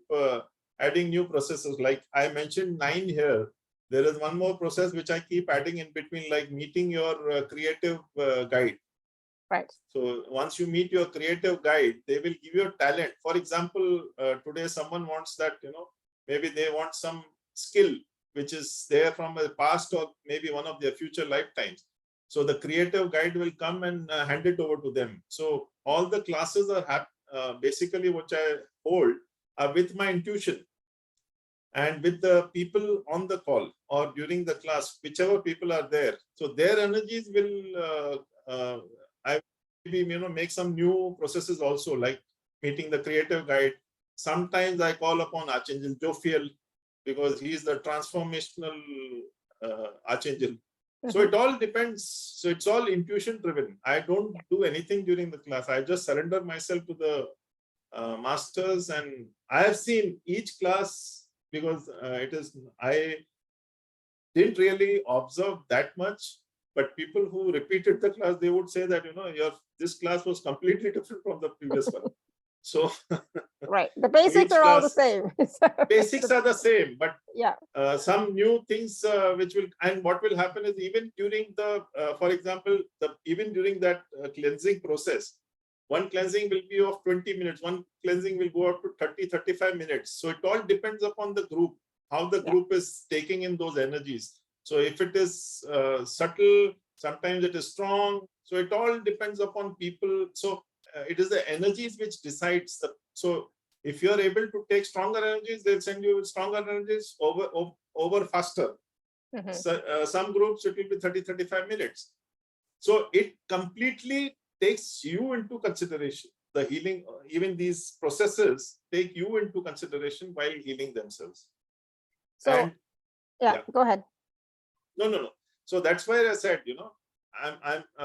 adding new processes. Like I mentioned 9 here. There is one more process which I keep adding in between, like meeting your creative guide. Right. So once you meet your creative guide, they will give you a talent. For example, today someone wants that, maybe they want some skill which is there from the past or maybe one of their future lifetimes. So the creative guide will come and hand it over to them. So all the classes are basically which I hold are with my intuition and with the people on the call or during the class, whichever people are there. So their energies will, I maybe, make some new processes also, like meeting the creative guide. Sometimes I call upon Archangel Jophiel because he is the transformational Archangel. So it all depends. So it's all intuition driven. I don't do anything during the class. I just surrender myself to the masters, and I have seen each class because I didn't really observe that much, but people who repeated the class, they would say that, this class was completely different from the previous one. So right, the basics are all the same. Basics are the same, but yeah, some new things which will, and what will happen is even during the, for example, even during that cleansing process, one cleansing will be of 20 minutes, one cleansing will go up to 30-35 minutes. So it all depends upon the group, how the group is taking in those energies. So if it is subtle, sometimes it is strong. So it all depends upon people. So it is the energies which decides the. So if you are able to take stronger energies, they'll send you stronger energies over faster. So, some groups it will be 30-35 minutes. So it completely takes you into consideration. The healing, even these processes take you into consideration while healing themselves. So go ahead. No. So that's why I said,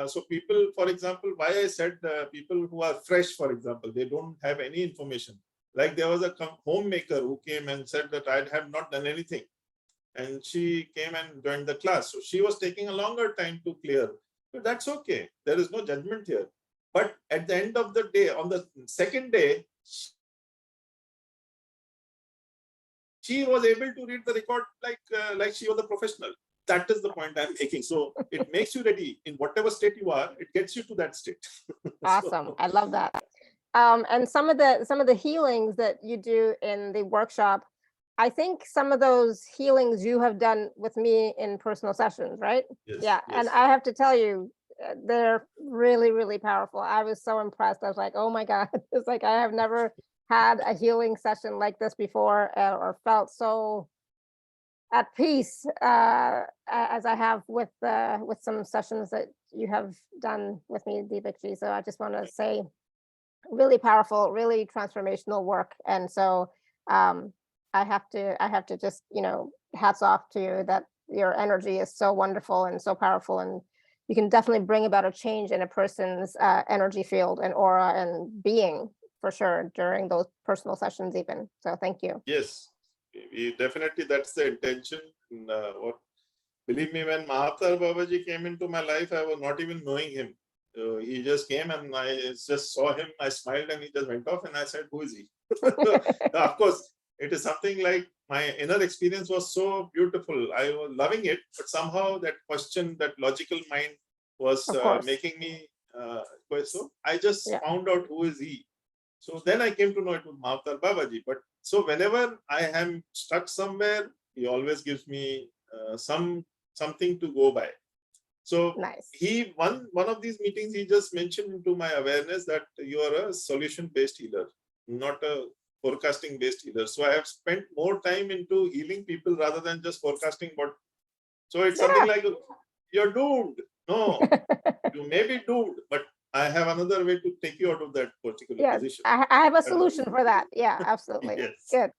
so people, for example, why I said people who are fresh, for example, they don't have any information. Like there was a homemaker who came and said that I have not done anything. And she came and joined the class. So she was taking a longer time to clear. But that's okay. There is no judgment here. But at the end of the day, on the second day, she was able to read the record like she was a professional. That is the point I'm making. So it makes you ready in whatever state you are. It gets you to that state. Awesome. I love that. And some of the healings that you do in the workshop, I think some of those healings you have done with me in personal sessions, right? Yes, yeah. Yes. And I have to tell you, they're really, really powerful. I was so impressed. I was like, oh my God, it's like I have never had a healing session like this before or felt so at peace as I have with some sessions that you have done with me, Deepakji. So I just want to say, really powerful, really transformational work. And so I have to just, hats off to you that your energy is so wonderful and so powerful, and you can definitely bring about a change in a person's energy field and aura and being, for sure, during those personal sessions even. So thank you. Yes, definitely that's the intention. Believe me, when Mahatar Babaji came into my life, I was not even knowing him. He just came and I just saw him. I smiled and he just went off and I said, who is he? Of course, it is something like my inner experience was so beautiful. I was loving it, but somehow that question, that logical mind was making me so I just found out who is he. So then I came to know it was Mahatar Babaji. But so whenever I am stuck somewhere, he always gives me something to go by. So he one of these meetings, he just mentioned into my awareness that you are a solution-based healer, not a forecasting-based healer. So I have spent more time into healing people rather than just forecasting what. So it's something like you're doomed. No, you may be doomed, but I have another way to take you out of that particular position. I have a solution for that. Yeah, absolutely. Yes. Good.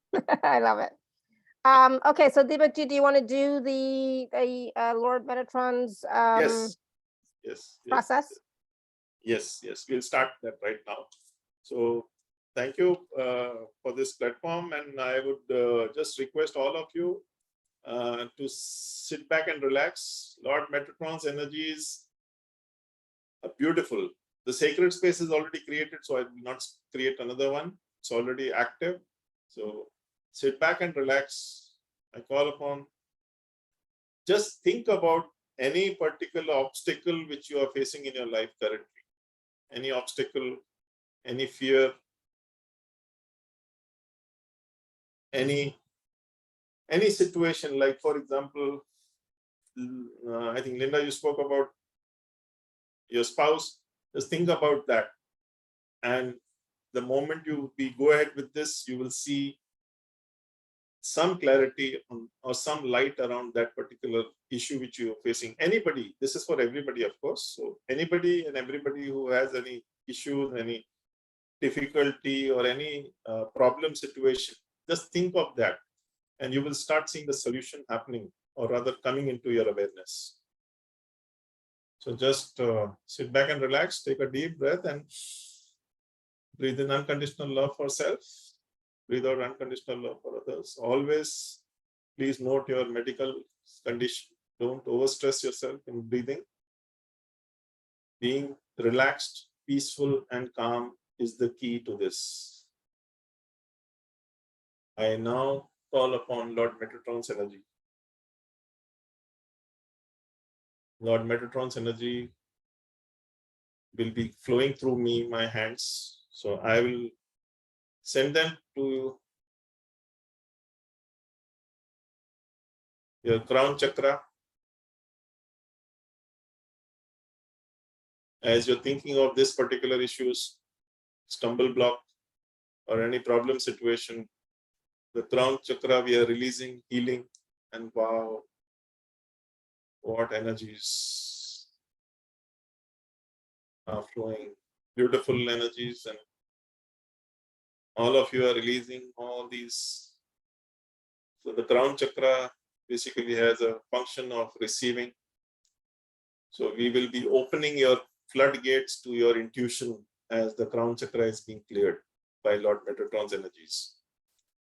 I love it. Okay, so Deepakji, do you want to do the Lord Metatrons process? Yes. We'll start that right now. So thank you for this platform, and I would just request all of you to sit back and relax. Lord Metatrons energies are beautiful. The sacred space is already created, so I will not create another one. It's already active. So sit back and relax. I call upon, just think about any particular obstacle which you are facing in your life currently. Any obstacle, any fear, any any situation, like for example, I think Linda, you spoke about your spouse. Just think about that. And the moment you go ahead with this, you will see some clarity on, or some light around that particular issue which you are facing. Anybody, this is for everybody, of course. So anybody and everybody who has any issues, any difficulty or any problem situation, just think of that and you will start seeing the solution happening, or rather coming into your awareness. So just sit back and relax, take a deep breath and breathe in unconditional love for self. Breathe out unconditional love for others. Always, please note your medical condition. Don't overstress yourself in breathing. Being relaxed, peaceful, and calm is the key to this. I now call upon Lord Metatrons energy. Lord Metatrons energy will be flowing through me, my hands. So I will send them to your crown chakra. As you're thinking of this particular issues, stumble block, or any problem situation, the crown chakra we are releasing, healing, and wow, what energies are flowing. Beautiful energies, and all of you are releasing all these. So the crown chakra basically has a function of receiving. So we will be opening your floodgates to your intuition as the crown chakra is being cleared by Lord Metatrons energies.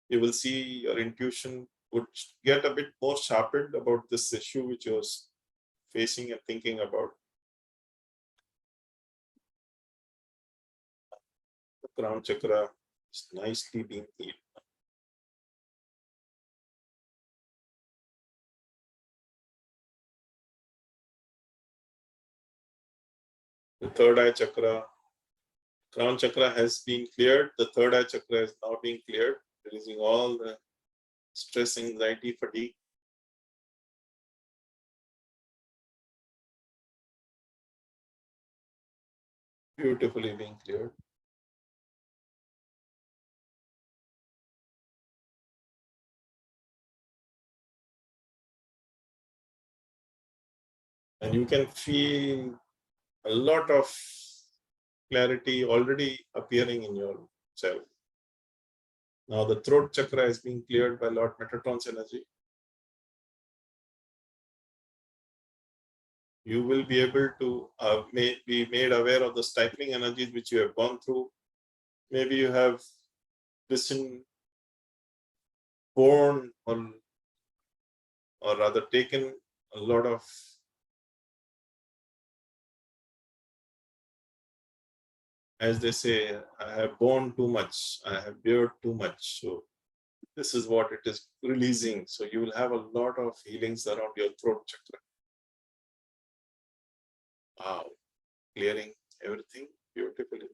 You will see your intuition would get a bit more sharpened about this issue which you're facing and thinking about. The crown chakra is nicely being healed. The third eye chakra, crown chakra has been cleared. The third eye chakra is now being cleared, releasing all the stress, anxiety, fatigue. Beautifully being cleared. And you can feel a lot of clarity already appearing in yourself. Now the throat chakra is being cleared by Lord Metatrons energy. You will be able to be made aware of the stifling energies which you have gone through. Maybe you have born or rather taken a lot of as they say, I have borne too much, I have bared too much. So this is what it is releasing. So you will have a lot of healings around your throat chakra. Wow, clearing everything beautifully.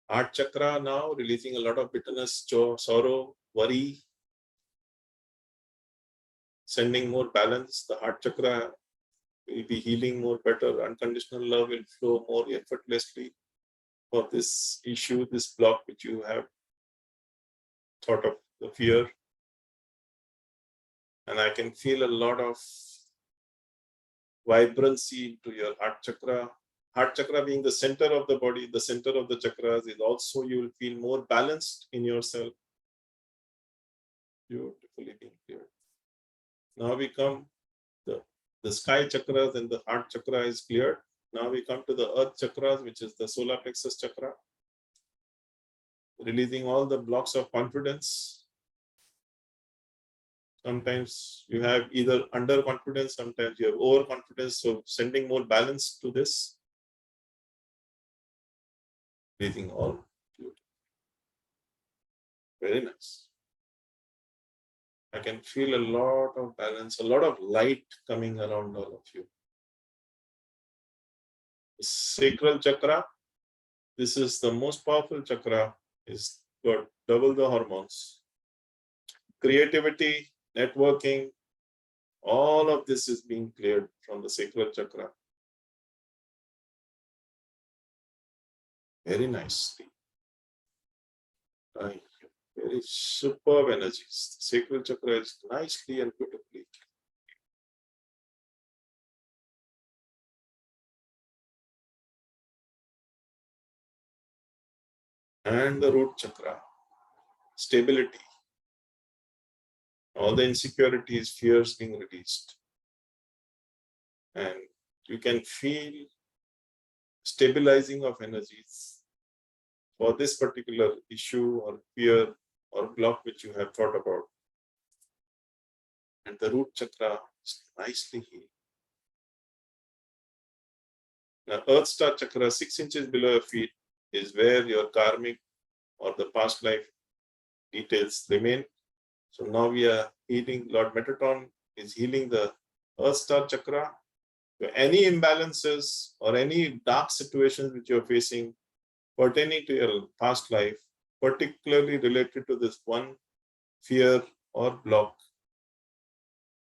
Heart chakra now releasing a lot of bitterness, sorrow, worry, sending more balance. The heart chakra will be healing more better. Unconditional love will flow more effortlessly for this issue, this block which you have thought of, the fear. And I can feel a lot of vibrancy into your heart chakra. Heart chakra being the center of the body, the center of the chakras is also, you will feel more balanced in yourself. Beautifully being cleared. Now we come, the sky chakras and the heart chakra is cleared. Now we come to the earth chakras, which is the solar plexus chakra. Releasing all the blocks of confidence. Sometimes you have either underconfidence, sometimes you have overconfidence. So sending more balance to this. Breathing all. Very nice. I can feel a lot of balance, a lot of light coming around all of you. The sacral chakra, this is the most powerful chakra, is got double the hormones. Creativity, networking, all of this is being cleared from the sacral chakra. Very nicely. Right. Very superb energies. The sacral chakra is nicely and beautifully. And the root chakra, stability. All the insecurities, fears being released. And you can feel stabilizing of energies for this particular issue or fear or block which you have thought about. And the root chakra is nicely healed. Now, Earth Star chakra, 6 inches below your feet, is where your karmic or the past life details remain. So now we are healing, Lord Metatron is healing the Earth Star chakra. So any imbalances or any dark situations which you're facing pertaining to your past life, particularly related to this one fear or block,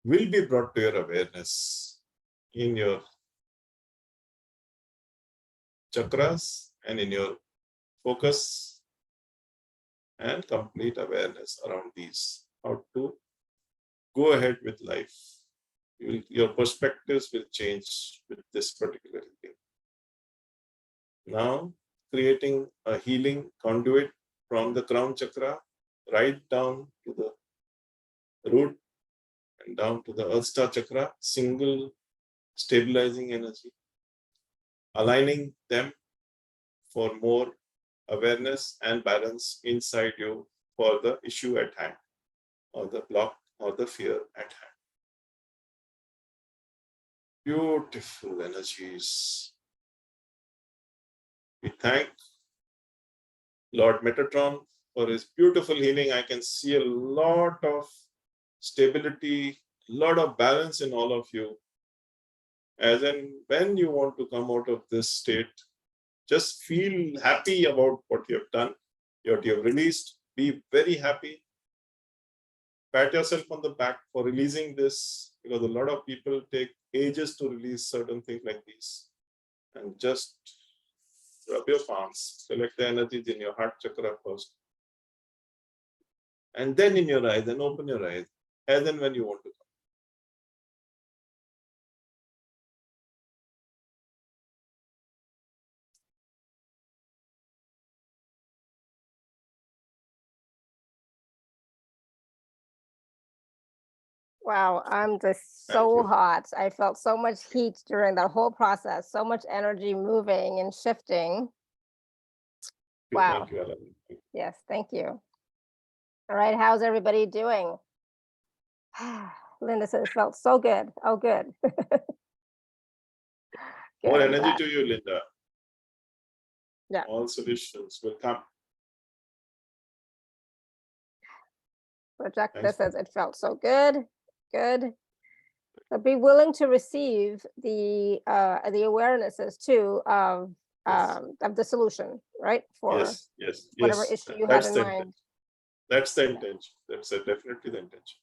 will be brought to your awareness in your chakras and in your focus and complete awareness around these. How to go ahead with life. Your perspectives will change with this particular thing. Now, creating a healing conduit from the crown chakra right down to the root and down to the Earth Star chakra, single stabilizing energy, aligning them for more awareness and balance inside you for the issue at hand, or the block or the fear at hand. Beautiful energies. We thank Lord Metatron for his beautiful healing. I can see a lot of stability, a lot of balance in all of you. As in, when you want to come out of this state, just feel happy about what you have done, what you have released. Be very happy. Pat yourself on the back for releasing this, because a lot of people take ages to release certain things like these. And just rub your palms, select the energies in your heart chakra first. And then in your eyes, and open your eyes, as and when you want to come. Wow, I'm just Thank so you. hot. I felt so much heat during that whole process, so much energy moving and shifting. Wow. Thank you, Alan. Yes, thank you. All right, how's everybody doing? Linda said it felt so good. Oh, good. More Good, I'm energy glad. to you, Linda. Yeah. All solutions will come. Projecta Thanks. says it felt so good. Good. So be willing to receive the awarenesses too of the solution, right? For Yes, yes, whatever yes. issue you have That's in the mind. intention. That's the intention. That's definitely the intention.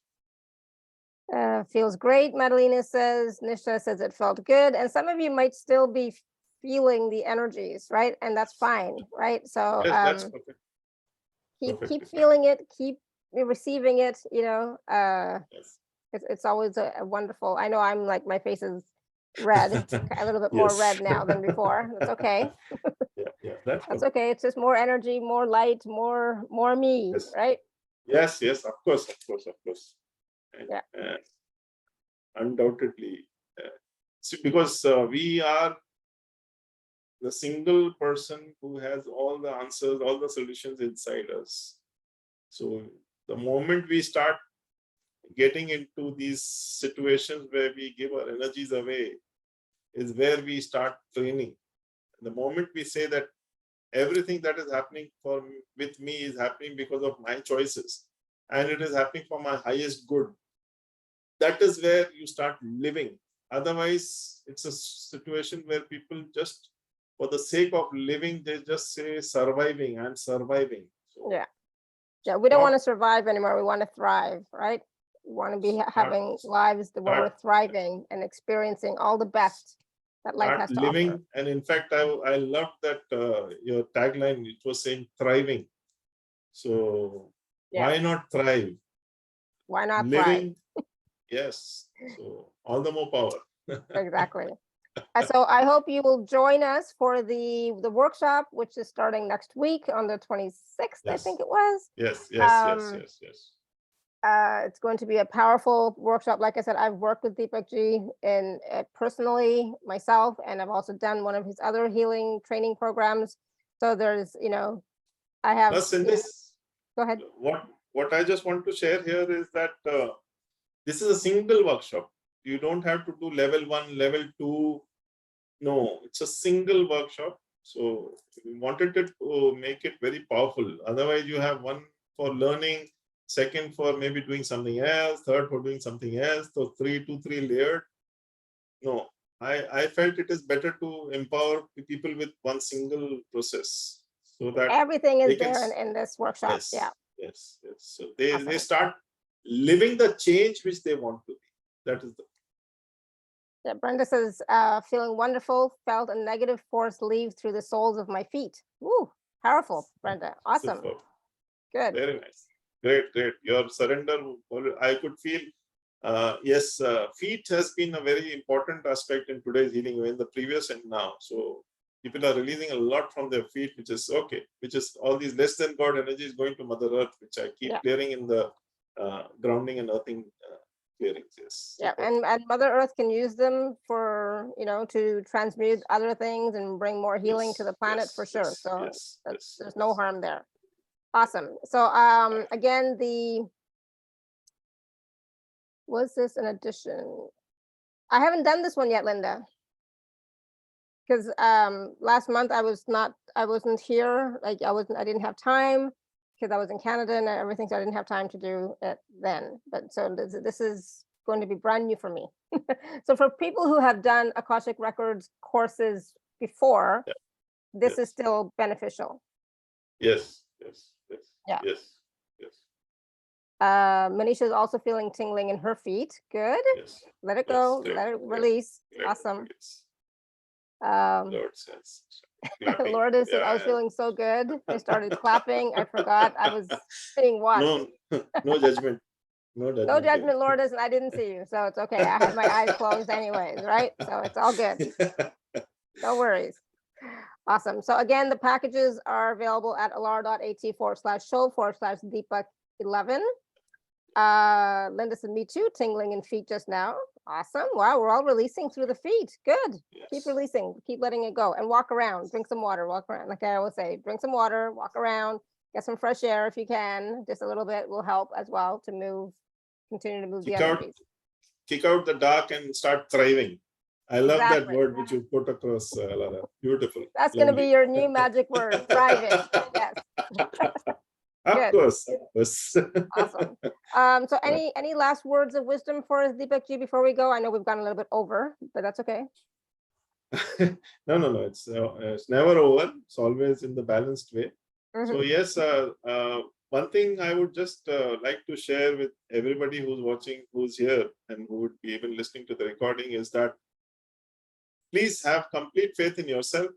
Feels great, Madalena says. Nisha says it felt good. And some of you might still be feeling the energies, right? And that's fine, right? So Yes, that's perfect. keep Perfectly fine. feeling it, keep receiving it, you know. Yes. It's always a wonderful, I know I'm like, my face is red, a little bit more Yes. red now than before. That's okay. Yeah, that's That's perfect. okay. It's just more energy, more light, more me, Yes. right? Yes, yes, of course. And, Yeah. Undoubtedly. See, because we are the single person who has all the answers, all the solutions inside us. So the moment we start getting into these situations where we give our energies away is where we start training. The moment we say that everything that is happening with me is happening because of my choices, and it is happening for my highest good, that is where you start living. Otherwise, it's a situation where people just, for the sake of living, they just say surviving, I'm surviving. So Yeah. Yeah, we don't want to survive anymore. We want to thrive, right? want to be having lives where we're thriving and experiencing all the best that life start has to living. offer. And in fact, I loved that your tagline, it was saying thriving. So Yeah. why not thrive? Why not Living, yes. So all the more power. thrive? Exactly. So I hope you will join us for the workshop, which is starting next week on the 26th, I Yes. think it was. Yes, yes. It's going to be a powerful workshop. Like I said, I've worked with Deepakk Ji and personally myself, and I've also done one of his other healing training programs. So there's, I have. Plus in this, go ahead. What I just want to share here is that this is a single workshop. You don't have to do level 1, level 2. No, it's a single workshop. So we wanted it to make it very powerful. Otherwise, you have one for learning, second for maybe doing something else, third for doing something else, so 3 layered. No, I felt it is better to empower people with one single process, so that Everything is they can, there in this workshop. yes, Yeah. yes. So they Awesome. start living the change which they want to be. That is the. Yeah, Brenda says, feeling wonderful, felt a negative force leave through the soles of my feet. Woo, powerful, Brenda. Awesome. Superb. Good. Very nice. Great. Your surrender, I could feel. Yes, feet has been a very important aspect in today's healing, in the previous and now. So people are releasing a lot from their feet, which is okay. Which is all these less than God energy is going to Mother Earth, which I keep clearing in the grounding and earthing clearings. Yes. Yeah, and Mother Earth can use them for, to transmute other things and bring more healing to the planet for sure. So there's no harm there. Awesome. So again, was this an addition? I haven't done this one yet, Linda. Because last month I wasn't here. Like I didn't have time because I was in Canada and everything. So I didn't have time to do it then. But so this is going to be brand new for me. So for people who have done Akashic Records courses before, this is still beneficial. Yes. Yeah. Yes. Manisha is also feeling tingling in her feet. Good. Yes. Let it go. Let it release. Awesome. Lord says. Lord is, I was feeling so good. I started clapping. I forgot I was saying what. No judgment. No judgment. No judgment, Lord, and I didn't see you. So it's okay. I had my eyes closed anyways, right? So it's all good. No worries. Awesome. So again, the packages are available at alar.at/show/Deepakk11. Linda said, me too, tingling in feet just now. Awesome. Wow, we're all releasing through the feet. Good. Yes. Keep releasing, keep letting it go, and walk around, drink some water, walk around. Like I always say, drink some water, walk around, get some fresh air if you can. Just a little bit will help as well to move, continue to move the energies. Kick out the dark and start thriving. I love that Exactly. word which you put across, Lara. Beautiful. That's going to be your new magic word, thriving. Yes. Of course. Yes. Awesome. So any last words of wisdom for us, Deepakk Ji, before we go? I know we've gone a little bit over, but that's okay. No. It's never over. It's always in the balanced way. So yes, one thing I would just like to share with everybody who's watching, who's here, and who would be even listening to the recording is that please have complete faith in yourself,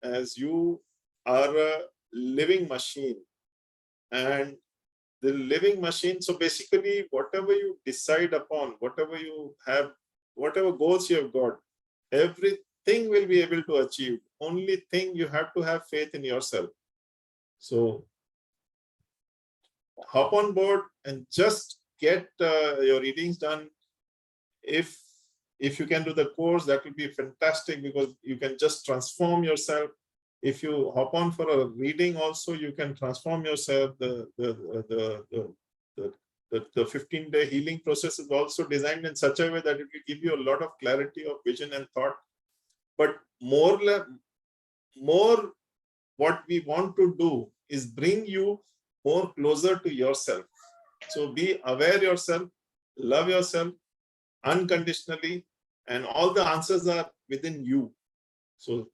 as you are a living machine. And the living machine, so basically whatever you decide upon, whatever you have, whatever goals you have got, everything will be able to achieve. Only thing, you have to have faith in yourself. So hop on board and just get your readings done. If you can do the course, that will be fantastic, because you can just transform yourself. If you hop on for a reading also, you can transform yourself. The 15-day healing process is also designed in such a way that it will give you a lot of clarity of vision and thought. But more what we want to do is bring you more closer to yourself. So be aware yourself, love yourself unconditionally, and all the answers are within you. So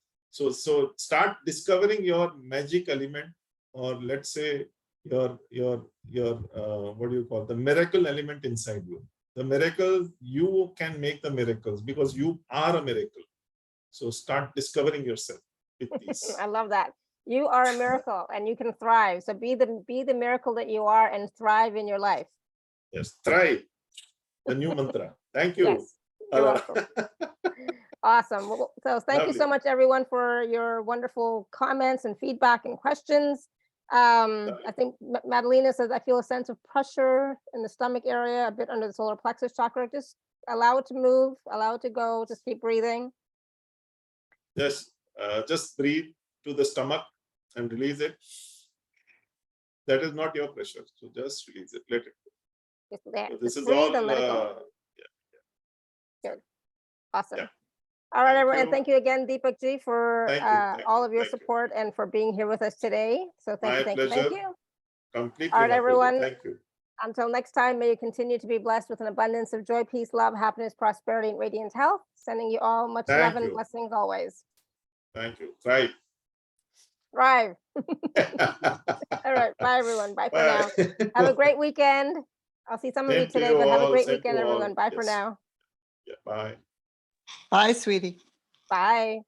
start discovering your magic element, or let's say what do you call the miracle element inside you. The miracle, you can make the miracles because you are a miracle. So start discovering yourself with these. I love that. You are a miracle and you can thrive. So be the miracle that you are and thrive in your life. Yes, thrive. The new mantra. Thank you. Yes, you're welcome. Awesome. Well, so thank you so Lovely. much, everyone, for your wonderful comments and feedback and questions. I think Madalena says, I feel a sense of pressure in the stomach area, a bit under the solar plexus chakra. Just allow it to move, allow it to go, just keep breathing. Just breathe to the stomach and release it. That is not your pressure. So just release it. Let it go. Just there. So this Just is breathe all. and let it go. Good. Awesome. Yeah. All right, Thank everyone. you. And thank you again, Deepakk Ji, for Thank you, all of your thank you. support and for being here with us today. So thank My you, thank you, thank pleasure. you. Completely. All right, my pleasure. everyone. Thank you. Until next time, may you continue to be blessed with an abundance of joy, peace, love, happiness, prosperity, and radiant health. Sending you all much Thank love and you. blessings always. Thank you. Right. Thrive. All right. Bye, everyone. Bye for now. Bye. Have a great weekend. I'll see some of you Same to today, you but have a all, great same to weekend, all. everyone. Bye for Yes. now. Yeah, bye. Bye, sweetie. Bye.